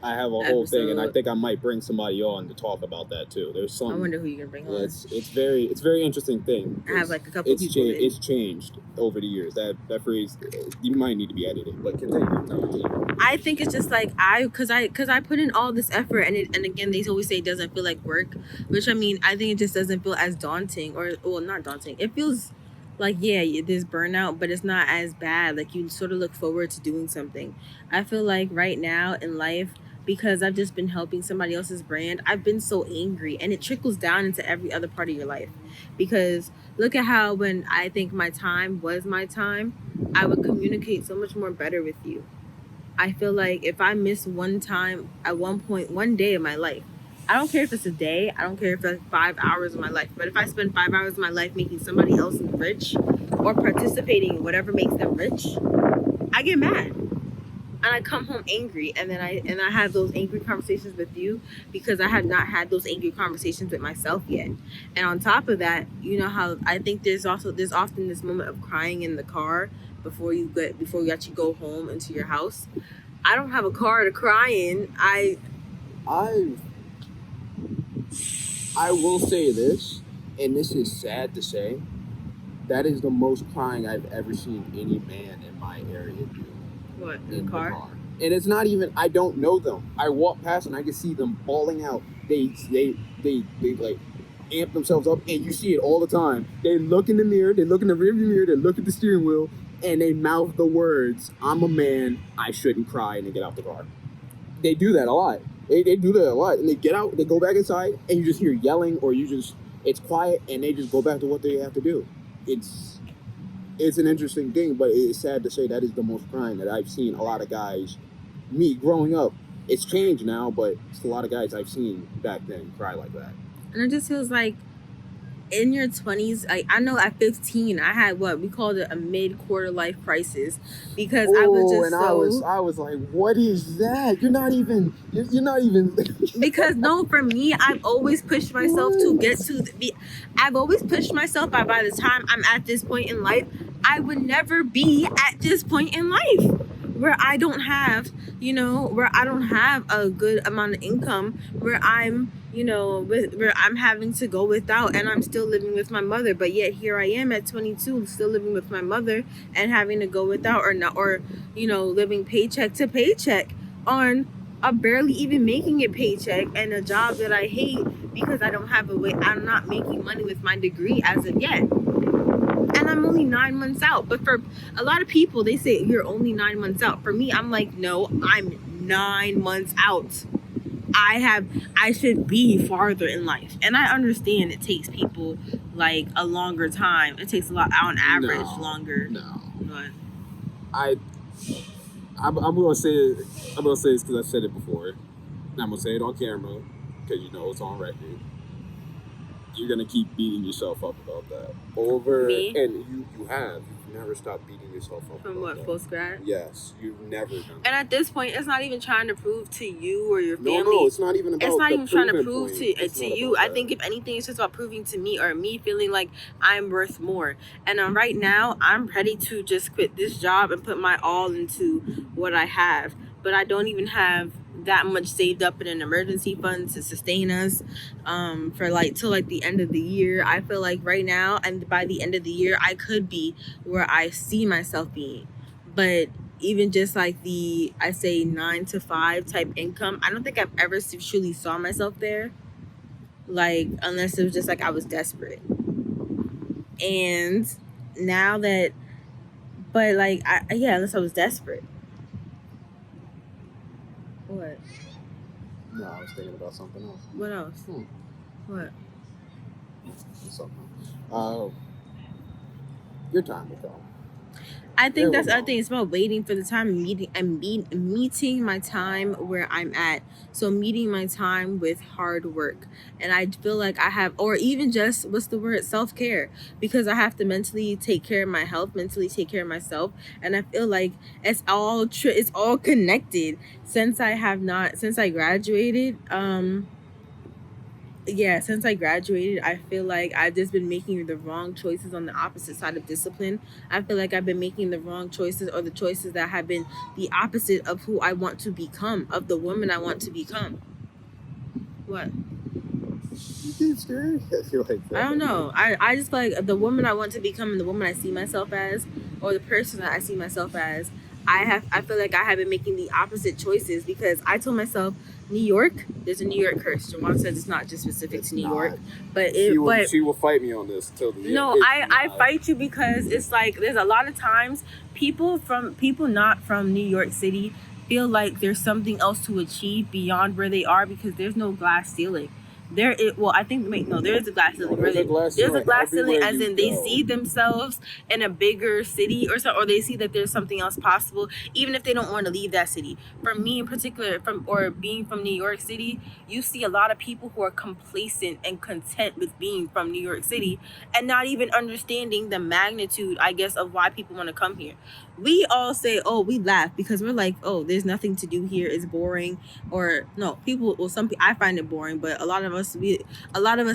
I have a whole thing, and I think I might bring somebody on to talk about that too. There's some. I wonder who you're gonna bring on. It's very interesting thing. I have like a couple people. It's changed over the years. That phrase, you might need to be edited. But continue. I think it's just like because I put in all this effort, and again they always say it doesn't feel like work, which I mean I think it just doesn't feel as daunting, or well, not daunting. It feels like, yeah, there's burnout, but it's not as bad. Like, you sort of look forward to doing something. I feel like right now in life, because I've just been helping somebody else's brand, I've been so angry, and it trickles down into every other part of your life. Because look at how when I think my time was my time, I would communicate so much more better with you. I feel like if I miss one time at one point, one day of my life, I don't care if it's a day, I don't care if it's 5 hours of my life, but if I spend 5 hours of my life making somebody else rich or participating in whatever makes them rich, I get mad. And I come home angry, and then I have those angry conversations with you because I have not had those angry conversations with myself yet. And on top of that, you know how I think there's often this moment of crying in the car before you actually go home into your house. I don't have a car to cry in. I will say this, and this is sad to say, that is the most crying I've ever seen any man in my area do. What, in the car? And it's not even, I don't know them. I walk past and I can see them bawling out. They like amp themselves up, and you see it all the time. They look in the mirror, they look in the rearview mirror, they look at the steering wheel, and they mouth the words, "I'm a man, I shouldn't cry," and they get out the car. They do that a lot. They do that a lot, and they get out, they go back inside, and you just hear yelling, or it's quiet, and they just go back to what they have to do. It's an interesting thing, but it's sad to say that is the most crying that I've seen a lot of guys. Me growing up, it's changed now, but it's a lot of guys I've seen back then cry like that. And it just feels like in your 20s, I know at 15, I had what we called it a mid-quarter life crisis, because I was just I was like, what is that? You're not even. Because no, for me, I've always pushed myself to get to I've always pushed myself by the time I'm at this point in life, I would never be at this point in life where I don't have, where I don't have a good amount of income, where I'm, where I'm having to go without, and I'm still living with my mother. But yet here I am at 22, still living with my mother and having to go without, or living paycheck to paycheck on a barely even making a paycheck, and a job that I hate because I don't have I'm not making money with my degree as of yet. And I'm only 9 months out. But for a lot of people, they say you're only 9 months out. For me, I'm like, no, I'm 9 months out. I should be farther in life. And I understand it takes people like a longer time. It takes a lot, on average, longer. No. But I'm gonna say this because I've said it before. And I'm gonna say it on camera because it's on record. You're gonna keep beating yourself up about that over, Me? and you have never stop beating yourself up. From what, post-grad? Yes, you've never done that. And at this point, it's not even trying to prove to you or your family. No, it's not even about it's not even trying to prove point. to you. I think if anything, it's just about proving to me or me feeling like I'm worth more. And right now, I'm ready to just quit this job and put my all into what I have. But I don't even have that much saved up in an emergency fund to sustain us for like till like the end of the year. I feel like right now and by the end of the year I could be where I see myself being. But even just like the, I say 9 to 5 type income, I don't think I've ever truly saw myself there, like unless it was just like I was desperate. And now that, but like unless I was desperate. What? No, I was thinking about something else. What else? What? Something. Your time will come. I think that's the other thing. It's about waiting for the time and meeting my time where I'm at. So meeting my time with hard work. And I feel like I have, or even just, what's the word? Self-care. Because I have to mentally take care of my health, mentally take care of myself. And I feel like it's all it's all connected. Since I graduated, since I graduated, I feel like I've just been making the wrong choices on the opposite side of discipline. I feel like I've been making the wrong choices, or the choices that have been the opposite of who I want to become, of the woman I want to become. What? You keep scared? I feel like that. I don't know. I just feel like the woman I want to become and the woman I see myself as, or the person that I see myself as, I feel like I have been making the opposite choices because I told myself, New York, there's a New York curse. Jawan says it's not just specific to New York, but she will fight me on this till the end. No, I fight you because it's like there's a lot of times people not from New York City feel like there's something else to achieve beyond where they are because there's no glass ceiling. There is a glass ceiling. There's a glass ceiling as in they see themselves in a bigger city or so, or they see that there's something else possible, even if they don't want to leave that city. For me in particular, being from New York City, you see a lot of people who are complacent and content with being from New York City and not even understanding the magnitude, I guess, of why people want to come here. We all say, we laugh because we're like, there's nothing to do here, it's boring. Or no, I find it boring, but a lot of us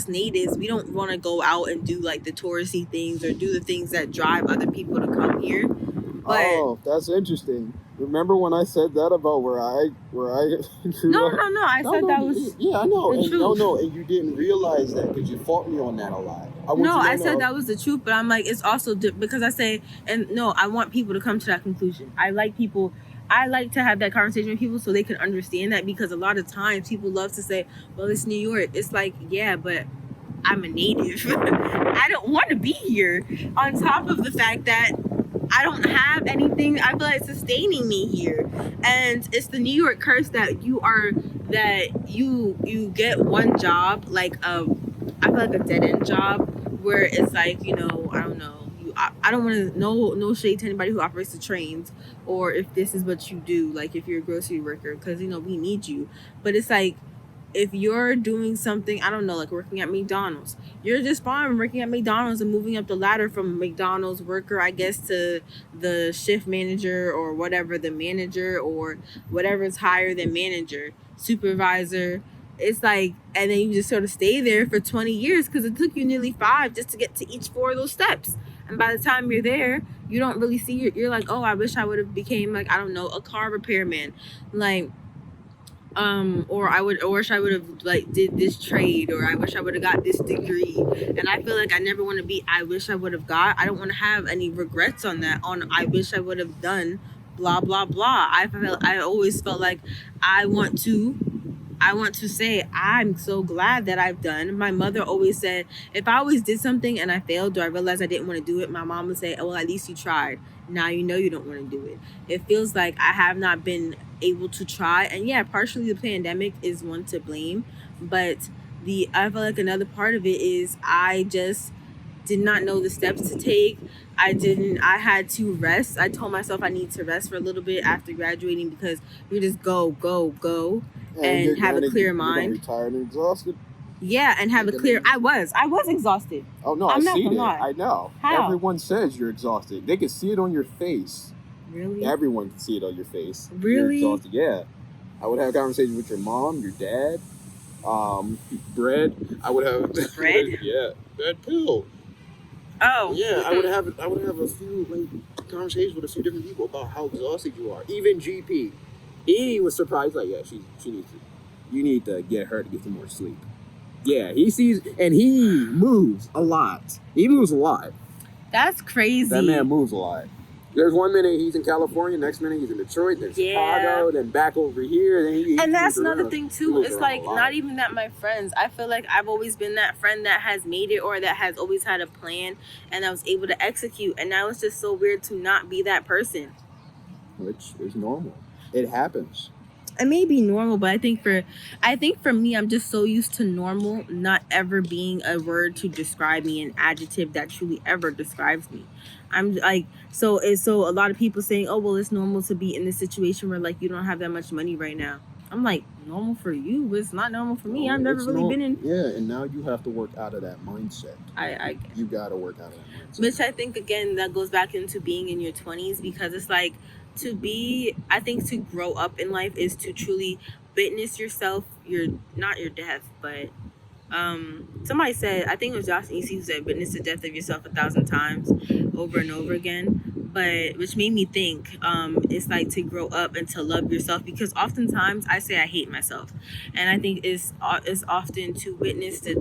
natives, we don't want to go out and do like the touristy things or do the things that drive other people to come here. But that's interesting. Remember when I said that about where I grew No. up? I said that was I know. the truth. And you didn't realize that because you fought me on that a lot. I said that was the truth, but I'm like, it's also because I say, I want people to come to that conclusion. I like to have that conversation with people so they can understand that, because a lot of times people love to say, well, it's New York. It's like, yeah, but I'm a native. I don't want to be here. On top of the fact that I don't have anything I feel like sustaining me here, and it's the New York curse that you get one job, like I feel like a dead end job where it's like, I don't know, I don't want to no shade to anybody who operates the trains, or if this is what you do, like if you're a grocery worker, because we need you. But it's like, if you're doing something, I don't know, like working at McDonald's, you're just fine working at McDonald's and moving up the ladder from McDonald's worker, I guess, to the shift manager or whatever, the manager or whatever's higher than manager, supervisor. It's like, and then you just sort of stay there for 20 years because it took you nearly 5 just to get to each 4 of those steps. And by the time you're there, you don't really see you're like, I wish I would have became like, I don't know, a car repairman, like, or I wish I would have like did this trade, or I wish I would have got this degree. And I feel like I never want to be, I wish I would have got. I don't want to have any regrets on that. I wish I would have done blah blah blah. I always felt like I want to say I'm so glad that I've done. My mother always said, if I always did something and I failed, or I realized I didn't want to do it, my mom would say, well, at least you tried. Now you know you don't want to do it. It feels like I have not been able to try. And yeah, partially the pandemic is one to blame. But I feel like another part of it is I just did not know the steps to take. I had to rest. I told myself I need to rest for a little bit after graduating, because we just go and have a clear mind. You're tired and exhausted. Yeah, and have a clear. I was exhausted. Oh no, I'm I've not seen gonna it. lie. I know. How? Everyone says you're exhausted. They can see it on your face. Really? Everyone can see it on your face. Really? You're exhausted. Yeah. I would have conversations with your mom, your dad, bread. I would have Bread? Yeah, bread pill. Oh. Yeah, I would have a few conversations with a few different people about how exhausted you are. Even GP, he was surprised. Like, yeah, she needs to. You need to get her to get some more sleep. Yeah, he sees and he moves a lot. He moves a lot. That's crazy. That man moves a lot. There's one minute he's in California, next minute he's in Detroit, then Chicago, then back over here. Then and that's another thing too. It's like not even that my friends. I feel like I've always been that friend that has made it or that has always had a plan and I was able to execute. And now it's just so weird to not be that person. Which is normal. It happens. It may be normal, but I think for me, I'm just so used to normal not ever being a word to describe me, an adjective that truly ever describes me. I'm like, so a lot of people saying, oh, well, it's normal to be in this situation where like you don't have that much money right now. I'm like, normal for you, but it's not normal for me. I've never really been in. Yeah, and now you have to work out of that mindset. You got to work out of that mindset. Which I think, again, that goes back into being in your 20s because it's like, I think to grow up in life is to truly witness yourself, not your death, but somebody said, I think it was Josh Easy who said, witness the death of yourself 1,000 times over and over again. But which made me think it's like to grow up and to love yourself, because oftentimes I say I hate myself, and I think it's often to witness to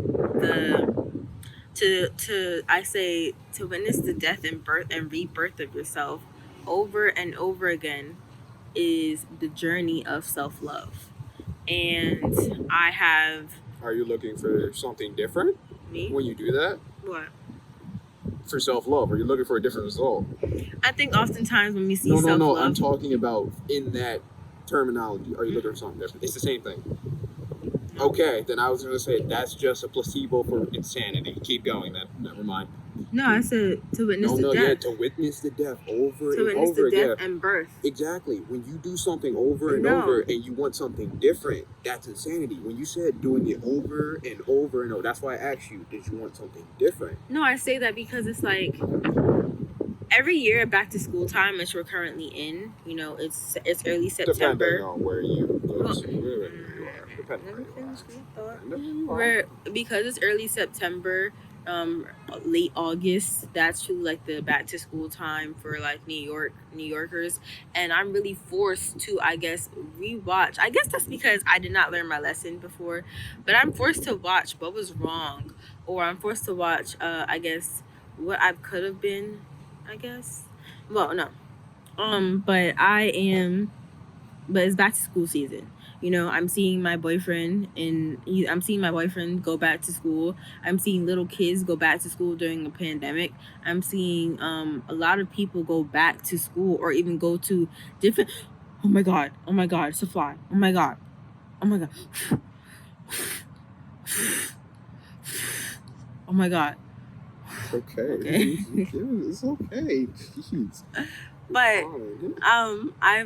witness the death and birth and rebirth of yourself over and over again is the journey of self-love. And I have... Are you looking for something different? Me? When you do that? What? For self-love, are you looking for a different result? I think oftentimes when we see self-love... No, I'm talking about in that terminology. Are you looking for something different? It's the same thing. Okay, then I was going to say that's just a placebo for insanity. Keep going then. Never mind. No, I said to witness the death. Yeah, to witness the death over and over again. To witness the death and birth. Exactly. When you do something over and over and you want something different, that's insanity. When you said doing it over and over and over, that's why I asked you, did you want something different? No, I say that because it's like every year at back to school time, which we're currently in, you know, it's early September. Depending on where you go because it's early September, late August, that's true, like the back to school time for like New Yorkers, and I'm really forced to, I guess, rewatch. I guess that's because I did not learn my lesson before, but I'm forced to watch what was wrong, or I'm forced to watch I guess what I could have been, I guess. Well, no. But it's back to school season. You know, I'm seeing my boyfriend go back to school. I'm seeing little kids go back to school during the pandemic. I'm seeing a lot of people go back to school or even go to different... Oh my God, it's a fly. Oh my God. Oh my God. Okay. It's okay. Jeez. But I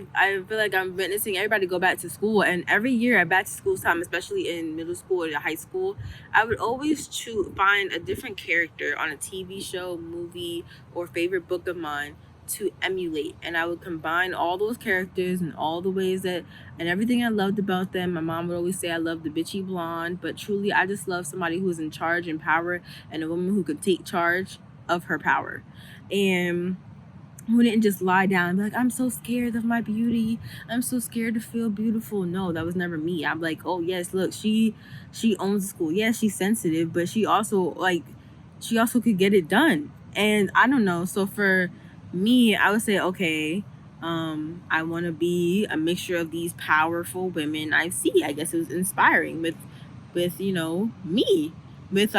feel like I'm witnessing everybody go back to school, and every year at back to school time, especially in middle school or high school, I would always find a different character on a TV show, movie, or favorite book of mine to emulate, and I would combine all those characters and all the ways and everything I loved about them. My mom would always say I love the bitchy blonde, but truly I just love somebody who is in charge and power, and a woman who could take charge of her power, and who didn't just lie down and be like, I'm so scared of my beauty, I'm so scared to feel beautiful. No, that was never me. I'm like, oh yes, look, she owns the school. Yes, she's sensitive, but she also could get it done. And I don't know, so for me, I would say, okay, I want to be a mixture of these powerful women I see. I guess it was inspiring with you know, me, with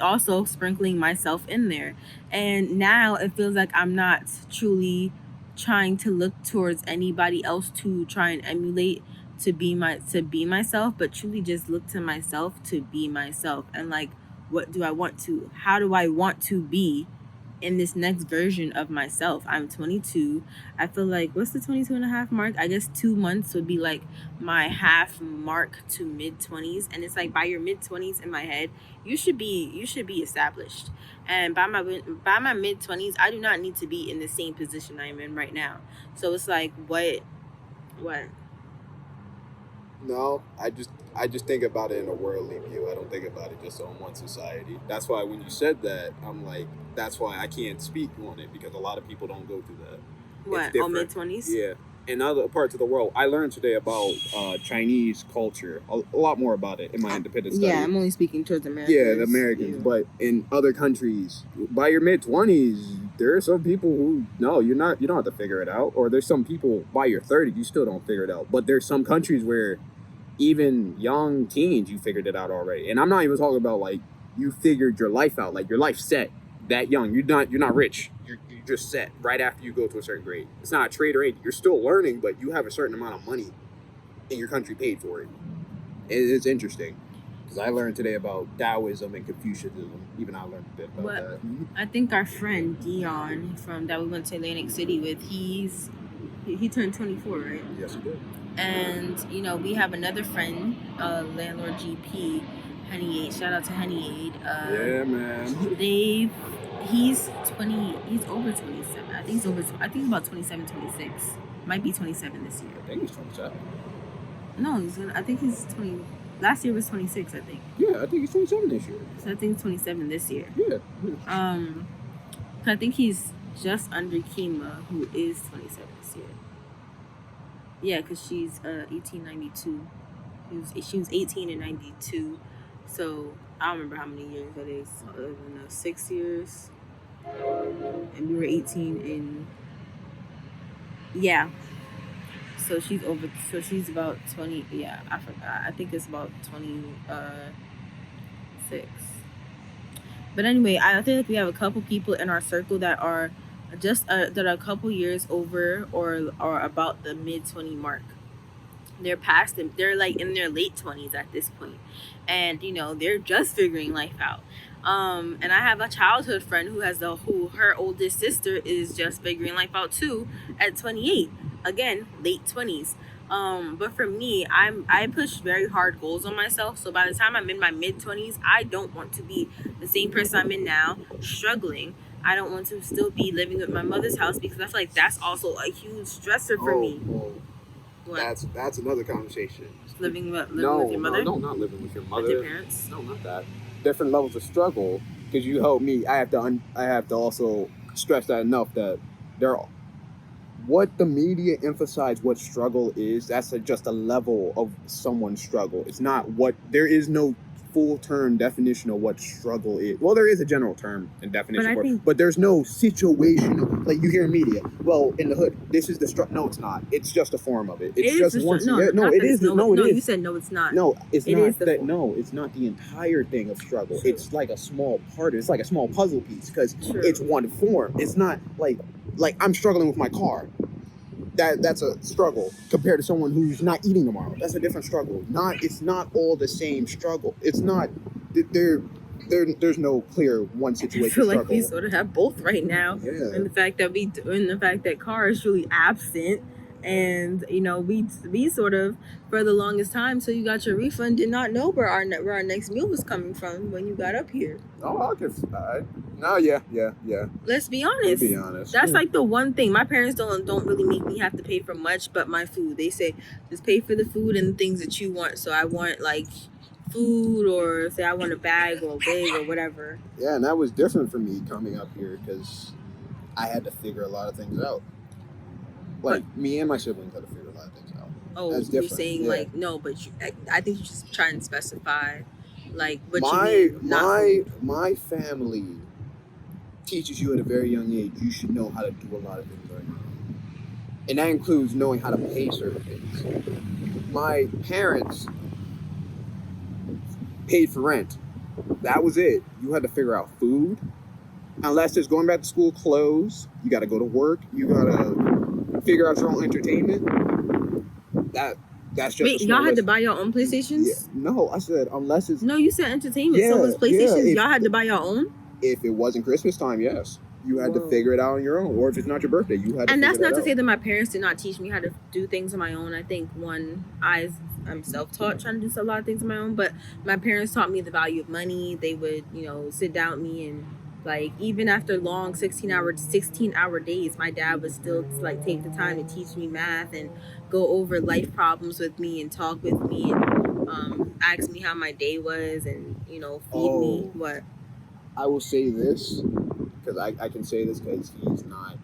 also sprinkling myself in there. And now it feels like I'm not truly trying to look towards anybody else to try and emulate to be myself, but truly just look to myself to be myself. And like, how do I want to be in this next version of myself. I'm 22. I feel like, what's the 22 and a half mark? I guess 2 months would be like my half mark to mid 20s. And it's like by your mid 20s in my head, you should be established. And by my mid 20s, I do not need to be in the same position I am in right now. So it's like, what? No, I just think about it in a worldly view. I don't think about it just on one society. That's why when you said that, I'm like, that's why I can't speak on it, because a lot of people don't go through that. What, on mid-20s? Yeah. In other parts of the world, I learned today about Chinese culture, a lot more about it in my independent study. Yeah, I'm only speaking towards Americans. Yeah, the Americans. Yeah. But in other countries, by your mid-20s, there are some people who, no, you don't have to figure it out. Or there's some people, by your 30s, you still don't figure it out. But there's some countries where even young teens, you figured it out already. And I'm not even talking about, like, you figured your life out. Like, your life's set that young. You're not rich. You're just set right after you go to a certain grade. It's not a trade or anything. You're still learning, but you have a certain amount of money and your country paid for it. It's interesting. Because I learned today about Taoism and Confucianism. Even I learned a bit about that. I think our friend Dion that we went to Atlantic City with, he turned 24, right? Yes, he did. And, you know, we have another friend, landlord GP, Honey Aid. Shout out to Honey Aid. Yeah, man. He's over 27. I think he's about 27, 26. Might be 27 this year. I think he's 27. No, I think he's 20. Last year was 26, I think. Yeah, I think he's 27 this year. So I think he's 27 this year. Yeah. I think he's just under Kima, who is 27 this year. Yeah, because she's 1892. She was 18 in 92. So I don't remember how many years that is. 6 years. And we were 18 in. Yeah. So she's over. So she's about 20. Yeah, I forgot. I think it's about 26. But anyway, I feel like we have a couple people in our circle that are just that are a couple years over or about the mid-20 mark. They're past them. They're like in their late 20s at this point, and you know they're just figuring life out. And I have a childhood friend who her oldest sister is just figuring life out too at 28. Again, late 20s. But for me, I push very hard goals on myself. So by the time I'm in my mid-20s, I don't want to be the same person I'm in now, struggling. I don't want to still be living at my mother's house because I feel like that's also a huge stressor for me. What? That's another conversation. Living with your mother? No, not living with your mother. With your parents? No, not that. Different levels of struggle. Because you help me, I have to also stress that enough that what the media emphasize what struggle is. That's just a level of someone's struggle. It's not there is no full term definition of what struggle is. Well, there is a general term and definition but there's no situation like you hear in media. Well, in the hood, this is the struggle. No, it's not. It's just a form of it. It's just one. No, it is. No, it is. You said no, it's not. No, it's not that. No, it's not the entire thing of struggle. True. It's like a small part. It's like a small puzzle piece because it's one form. It's not like I'm struggling with my car. That's a struggle compared to someone who's not eating tomorrow. That's a different struggle. It's not all the same struggle. It's not there's no clear one situation. I feel like struggle. we sort of have both right now. Yeah. And the fact that car is really absent, and you know we sort of for the longest time. So you got your refund, did not know where our next meal was coming from when you got up here. Oh, yeah. Let's be honest. That's like the one thing. My parents don't really make me have to pay for much, but my food. They say just pay for the food and the things that you want. So I want like food, or say I want a bag or a wig or whatever. Yeah, and that was different for me coming up here because I had to figure a lot of things out. Like me and my siblings had to figure a lot of things out. Oh, you're saying like no, but I think you just try and specify like what you mean. My family teaches you at a very young age you should know how to do a lot of things right now. And that includes knowing how to pay certain things. My parents paid for rent. That was it. You had to figure out food. Unless it's going back to school, clothes. You got to go to work. You got to figure out your own entertainment. That's just. Wait, y'all had to buy your own PlayStations? Yeah. No, I said unless it's. No, you said entertainment. So was PlayStations. Y'all had to buy your own. If it wasn't Christmas time, yes. You had to figure it out on your own, or if it's not your birthday, you had to. And figure that's not that to out. say that my parents did not teach me how to do things on my own. I think I'm self-taught, trying to do a lot of things on my own. But my parents taught me the value of money. They would, sit down with me and like even after long 16-hour days, my dad would still like take the time to teach me math and go over life problems with me and talk with me and ask me how my day was and feed me what. I will say this because I can say this because he's not.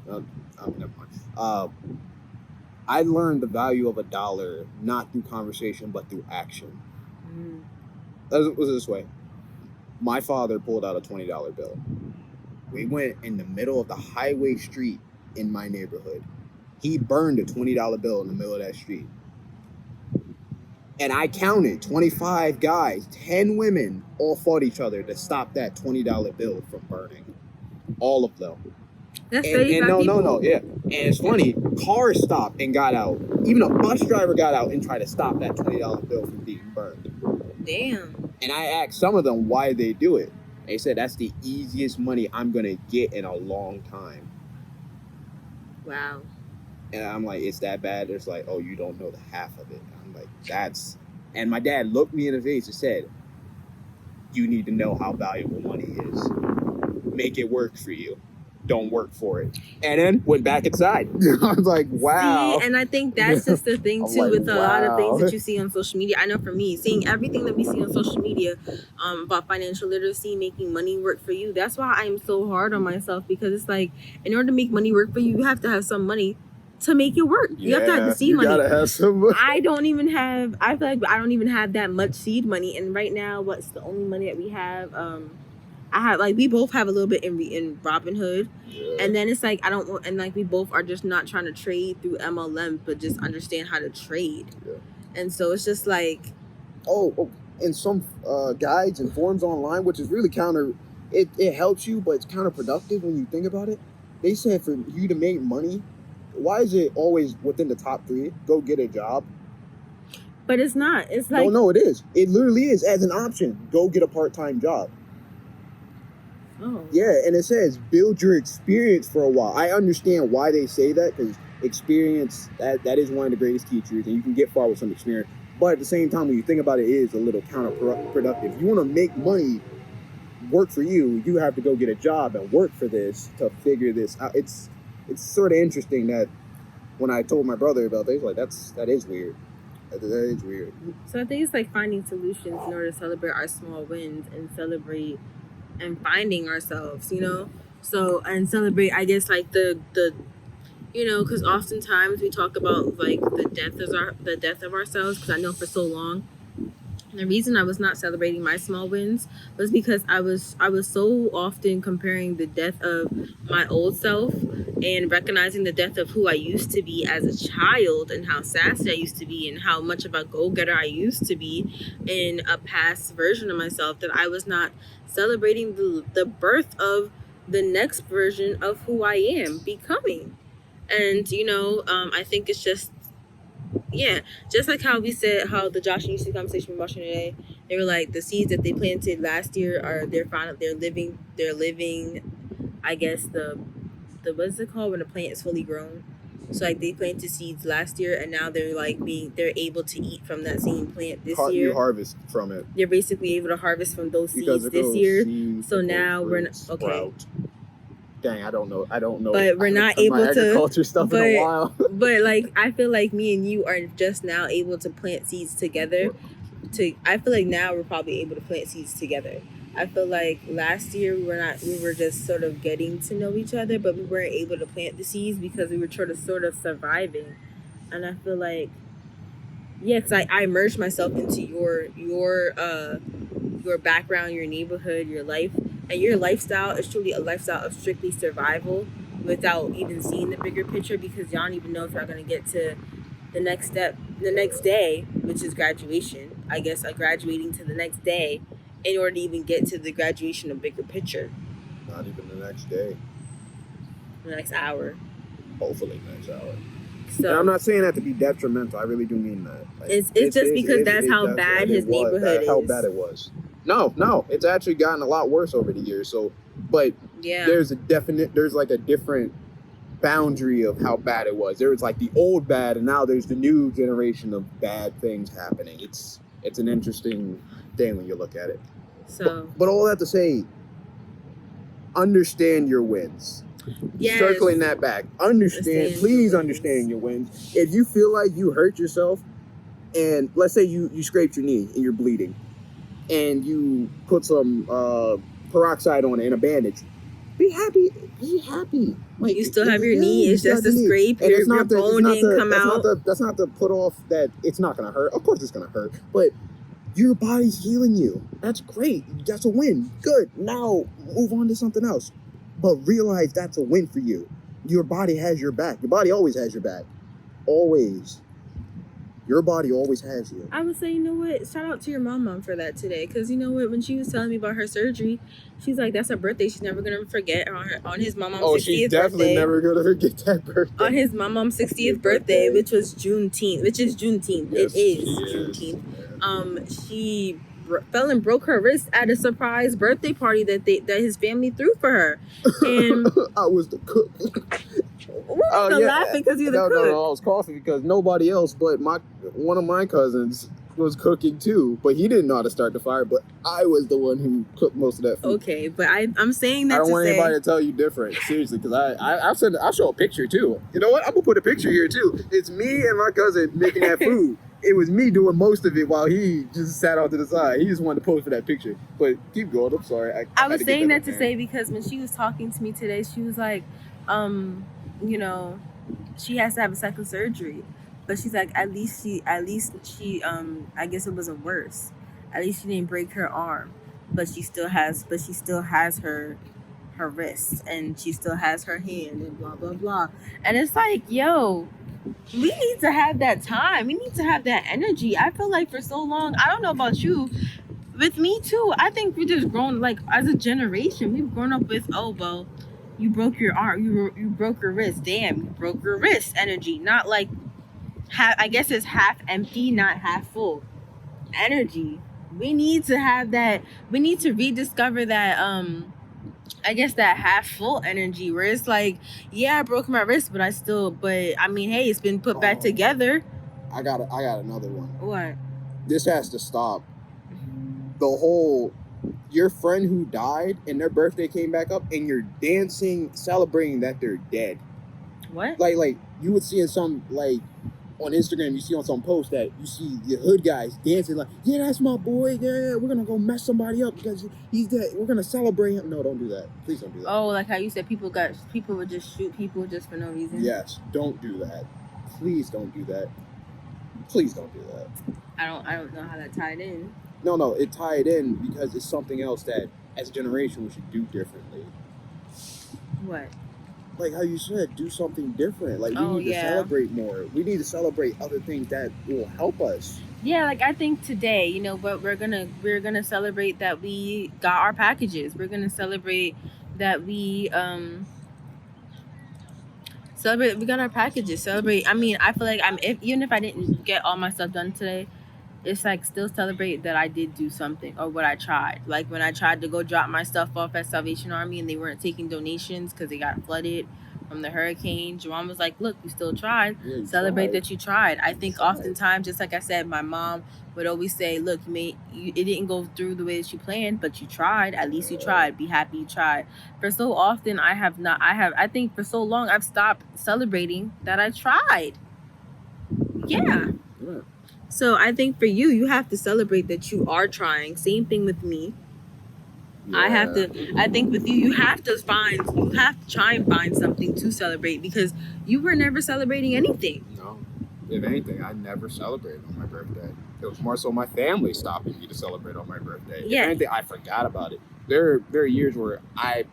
Never mind. I learned the value of $1 not through conversation but through action. It was this way. My father pulled out a $20 bill. We went in the middle of the highway street in my neighborhood. He burned a $20 bill in the middle of that street. And I counted 25 guys, 10 women, all fought each other to stop that $20 bill from burning. All of them. That's no, yeah. And it's funny, cars stopped and got out. Even a bus driver got out and tried to stop that $20 bill from being burned. Damn. And I asked some of them why they do it. They said that's the easiest money I'm gonna get in a long time. Wow. And I'm like, it's that bad? It's like, oh, you don't know the half of it. I'm like, that's... And my dad looked me in the face and said, you need to know how valuable money is. Make it work for you. Don't work for it. And then went back inside. I was like, wow. See, and I think that's just the thing too like, with a lot of things that you see on social media. I know for me, seeing everything that we see on social media about financial literacy, making money work for you, that's why I'm so hard on myself, because it's like, in order to make money work for you, you have to have some money to make it work. You have to have the seed money. You gotta have some money. I feel like I don't even have that much seed money. And right now, what's the only money that we have? I have we both have a little bit in Robinhood, and then it's like I don't want, and we both are just not trying to trade through MLM, but just understand how to trade. And so it's just like, and some guides and forums online, which is really it helps you, but it's counterproductive when you think about it. They said for you to make money, why is it always within the top 3? Go get a job. But it's not. It's like no, it is. It literally is as an option. Go get a part-time job. Oh. Yeah, and it says build your experience for a while. I understand why they say that, because experience, that is one of the greatest teachers, and you can get far with some experience. But at the same time, when you think about it, it is a little counterproductive. If you want to make money work for you, you have to go get a job and work for this to figure this out. It's sort of interesting that when I told my brother about this, like that is weird. That is weird. So I think it's like finding solutions in order to celebrate our small wins and celebrate and finding ourselves, so, and celebrate, I guess, like the because oftentimes we talk about like the death of ourselves, because I know for so long the reason I was not celebrating my small wins was because I was so often comparing the death of my old self and recognizing the death of who I used to be as a child and how sassy I used to be and how much of a go-getter I used to be in a past version of myself, that I was not celebrating the birth of the next version of who I am becoming. And I think it's just like how we said, how the Josh and Lucy conversation we watched today, they were like, the seeds that they planted last year they're living, I guess, the what's it called when a plant is fully grown. So like they planted seeds last year, and now they're able to eat from that same plant this year. You harvest from it. They're basically able to harvest from those seeds this year. So now we're not sprout. Dang, I don't know. But we're not able to agriculture stuff in a while. But like, I feel like me and you are just now able to plant seeds together. I feel like now we're probably able to plant seeds together. I feel like last year we were just sort of getting to know each other, but we weren't able to plant the seeds because we were sort of surviving. And I feel like, because I immersed myself into your background, your neighborhood, your life. And your lifestyle is truly a lifestyle of strictly survival without even seeing the bigger picture, because y'all don't even know if y'all going to get to the next step, the next day, which is graduation. I guess graduating to the next day in order to even get to the graduation of bigger picture. Not even the next day. The next hour. Hopefully next hour. So, and I'm not saying that to be detrimental. I really do mean that. It's just because that's how bad his neighborhood is. How bad it was. No, it's actually gotten a lot worse over the years. So, but Yeah. there's like a different boundary of how bad it was. There was like the old bad, and now there's the new generation of bad things happening. It's an interesting thing when you look at it. So, but all that to say, understand your wins. yes. Circling that back, please understand your wins. If you feel like you hurt yourself, and let's say you scraped your knee and you're bleeding, and you put some peroxide on it and a bandage, be happy. Like, you still have your knee. It's just a scrape. Your bone didn't come out. That's not to put off that it's not gonna hurt. Of course it's gonna hurt, but your body's healing you. That's great. That's a win. Good. Now move on to something else. But realize that's a win for you. Your body has your back. Your body always has your back. Always. Your body always has you. I would say, you know what? Shout out to your mom for that today. Because, you know what? When she was telling me about her surgery, she's like, that's a birthday she's never going to forget on his mom's 60th birthday. Oh, she's definitely never going to forget that birthday. On his mom's 60th birthday, which is Juneteenth. Yes, it is Juneteenth. She fell and broke her wrist at a surprise birthday party that his family threw for her. And I was the cook. Laughing because you're the cook. No, I was coughing because nobody else but one of my cousins was cooking too, but he didn't know how to start the fire. But I was the one who cooked most of that food. Okay, but I'm saying that I don't want anybody to tell you different, seriously, because I'll show a picture too. You know what? I'm gonna put a picture here too. It's me and my cousin making that food. It was me doing most of it while he just sat off to the side. He just wanted to pose for that picture. But keep going. I'm sorry. I was saying that to say because when she was talking to me today, she was like, you know, she has to have a second surgery. But she's like, at least she, I guess it wasn't worse. At least she didn't break her arm. But she still has her wrist, and she still has her hand, and blah, blah, blah. And it's like, yo, we need to have that time. We need to have that energy. I feel like for so long, I don't know about you, with me too, I think we just grown, like, as a generation, we've grown up with, oh, well, you broke your arm, you broke your wrist. Damn, you broke your wrist energy. Not like, I guess it's half empty, not half full energy. We need to have that. We need to rediscover that, I guess that half full energy where it's like, yeah, I broke my wrist, but I mean, hey, it's been put back together. I got another one. What? This has to stop. The whole, your friend who died and their birthday came back up and you're dancing, celebrating that they're dead. What? Like you would see in some, like, on Instagram, you see on some post that you see the hood guys dancing like, yeah, that's my boy. Yeah, we're going to go mess somebody up because he's dead. We're going to celebrate him. No, don't do that. Please don't do that. Oh, like how you said people would just shoot people just for no reason? Yes, don't do that. Please don't do that. Please don't do that. I don't know how that tied in. No, it tied in because it's something else that, as a generation, we should do differently. What? Like how you said, do something different. Like, we need to celebrate more. We need to celebrate other things that will help us. Yeah, like I think today, you know, but we're gonna celebrate that we got our packages. We're gonna celebrate that we we got our packages. Celebrate. I mean, I feel like even if I didn't get all my stuff done today, it's like still celebrate that I did do something or what I tried. Like when I tried to go drop my stuff off at Salvation Army and they weren't taking donations because they got flooded from the hurricane. Jerome was like, look, you still tried. Yeah, Celebrate that you tried. I think oftentimes, just like I said, my mom would always say, look, it didn't go through the way that you planned, but you tried. At least you tried. Be happy you tried. For so often, I think for so long, I've stopped celebrating that I tried. Yeah. So I think for you, you have to celebrate that you are trying. Same thing with me. Yeah. I think with you have to try and find something to celebrate because you were never celebrating anything. No. If anything, I never celebrated on my birthday. It was more so my family stopping me to celebrate on my birthday. Yeah. If anything, I forgot about it. There are years where I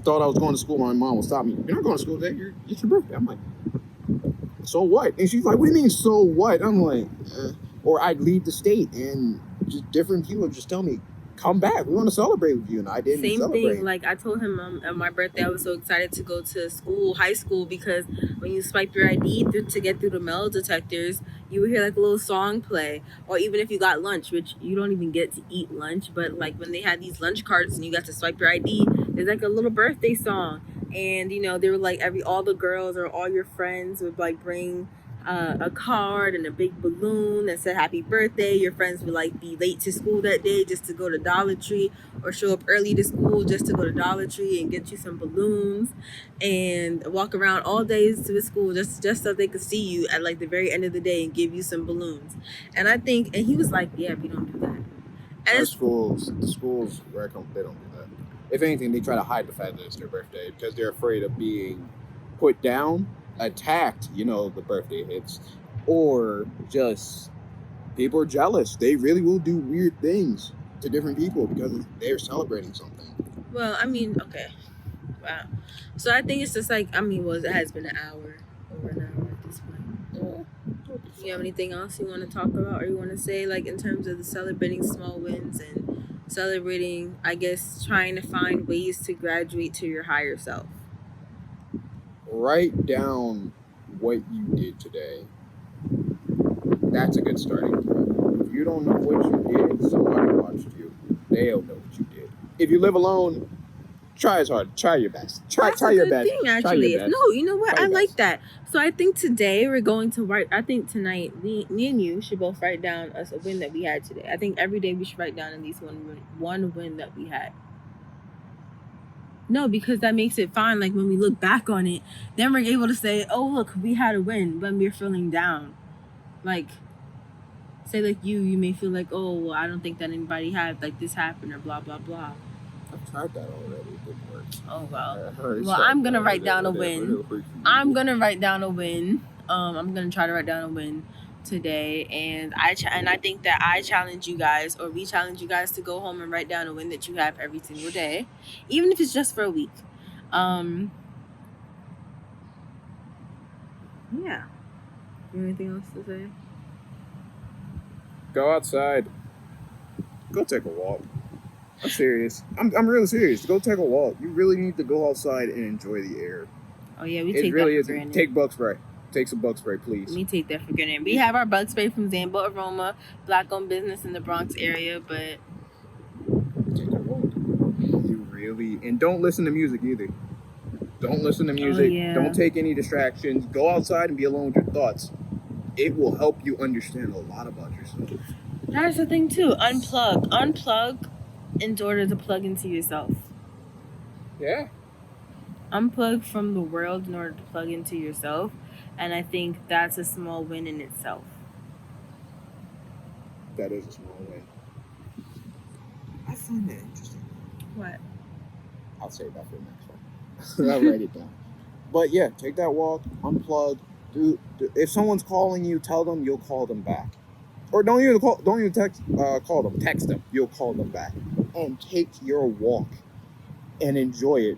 thought I was going to school and my mom would stop me. You're not going to school today. It's your birthday. I'm like, so what? And she's like, what do you mean, so what? I'm like, or I'd leave the state and just different people would just tell me, come back. We want to celebrate with you. And I didn't Same celebrate. thing. Like I told him on my birthday, I was so excited to go to school, high school, because when you swipe your ID to get through the metal detectors, you would hear like a little song play. Or even if you got lunch, which you don't even get to eat lunch, but like when they had these lunch cards and you got to swipe your ID, there's like a little birthday song. And you know, they were like all the girls or all your friends would like bring a card and a big balloon that said happy birthday. Your friends would like be late to school that day just to go to Dollar Tree, or show up early to school just to go to Dollar Tree and get you some balloons, and walk around all days to the school just so they could see you at like the very end of the day and give you some balloons. And I think, and he was like, yeah, we don't do that. And the schools where I come, they don't do that. If anything, they try to hide the fact that it's their birthday because they're afraid of being put down, attacked, you know, the birthday hits, or just people are jealous. They really will do weird things to different people because they're celebrating something. Well, I mean, okay. Wow. So I think it's just like, I mean, it has been over an hour at this point. You have anything else you want to talk about or you want to say, like in terms of the celebrating small wins and celebrating, I guess, trying to find ways to graduate to your higher self? Write down what you did today. That's a good starting point. If you don't know what you did, somebody watched you. They'll know what you did. If you live alone, try as hard. Try your best. Try your best. Thing, actually. Try your best. No, you know what? Try I your like best. that. So I think today we're going to write. I think tonight me and you should both write down a win that we had today. I think every day we should write down at least one win that we had. No, because that makes it fun. Like when we look back on it, then we're able to say, "Oh, look, we had a win." When we're feeling down, like say like you may feel like, "Oh, well, I don't think that anybody had like this happen or blah blah blah." I've tried that already. It didn't work. Oh well. Well, I'm gonna write down a win. I'm gonna write down a win. I'm gonna try to write down a win today, and I think that I challenge you guys, or we challenge you guys, to go home and write down a win that you have every single day, even if it's just for a week. Yeah. You have anything else to say? Go outside. Go take a walk. I'm serious. I'm really serious. Go take a walk. You really need to go outside and enjoy the air. Oh yeah, we it take really that is. for granted. Take bug spray. Take some bug spray, please. We take that for granted. We have our bug spray from Zambo Aroma, Black-owned business in the Bronx area, but take a walk. You really, and don't listen to music either. Don't listen to music. Oh, yeah. Don't take any distractions. Go outside and be alone with your thoughts. It will help you understand a lot about yourself. That's the thing too. Unplug in order to plug into yourself. Yeah. Unplug from the world in order to plug into yourself. And I think that's a small win in itself. That is a small win. I find that interesting. What? I'll save that for the next one. I'll write it down. But yeah, take that walk, unplug. If someone's calling you, tell them you'll call them back. Or don't even call them. Text them. You'll call them back. And take your walk and enjoy it.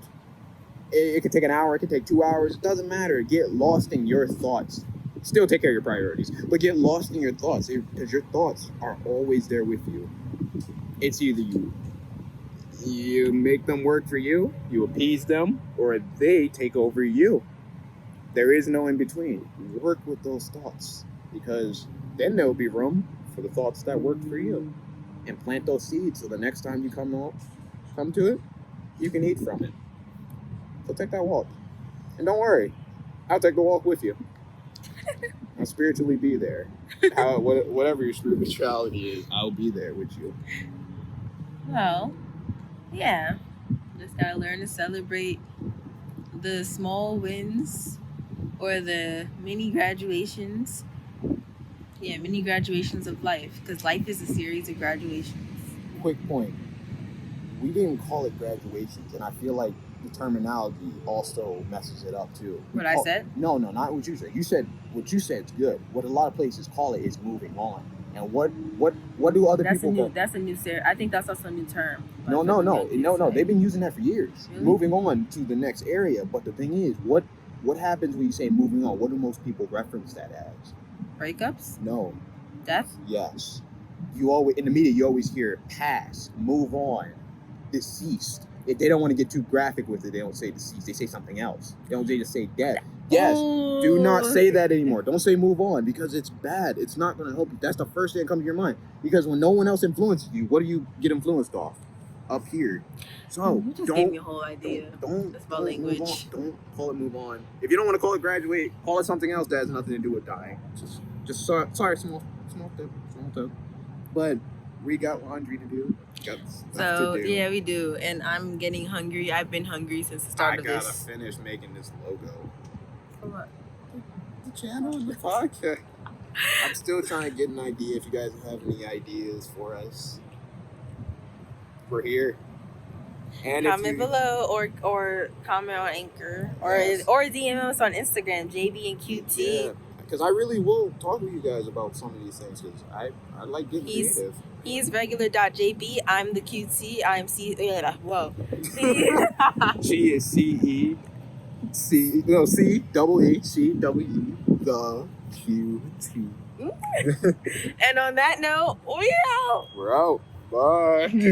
It could take an hour. It could take 2 hours. It doesn't matter. Get lost in your thoughts. Still take care of your priorities, but get lost in your thoughts, because your thoughts are always there with you. It's either you make them work for you, you appease them, or they take over you. There is no in between. Work with those thoughts, because then there will be room for the thoughts that work for you, and plant those seeds so the next time you come to it, you can eat from it. So take that walk. And don't worry, I'll take the walk with you. I'll spiritually be there. Whatever your spirituality is, I'll be there with you. Well, yeah. Just gotta learn to celebrate the small wins or the mini graduations. Yeah, mini graduations of life. Because life is a series of graduations. Quick point. We didn't call it graduations, and I feel like the terminology also messes it up too. I said? No, not what you said. What you said is good. What a lot of places call it is moving on. And what do other people call? That's a new I think that's also a new term. No. They've been using that for years. Really? Moving on to the next area. But the thing is, what happens when you say moving on? What do most people reference that as? Breakups? No. Death? Yes. you always in the media you always hear pass, move on, deceased. If they don't want to get too graphic with it, they don't say deceased. They say something else. They don't just say dead. Yes, do not say that anymore. Don't say move on because it's bad. It's not going to help you. That's the first thing that comes to your mind. Because when no one else influences you, what do you get influenced off? Up here. So You just don't gave me a whole idea. don't That's about don't language. move on. Don't call it move on. If you don't want to call it graduate, call it something else that has nothing to do with dying. Just sorry, small tip. But we got laundry to do. Got stuff So to do. yeah, we do, and I'm getting hungry. I've been hungry since the start of I gotta this. finish making this logo. For what? The channel and the podcast. I'm still trying to get an idea. If you guys have any ideas for us, we're here. And Comment below or comment on Anchor Yes. or DM us on Instagram, JB&QT. Yeah, because I really will talk to you guys about some of these things because I like getting creative. He's regular.jb. I'm the QT. I'm C. Whoa. She is C double H C W the QT. And on that note, we out. We're out. Bye.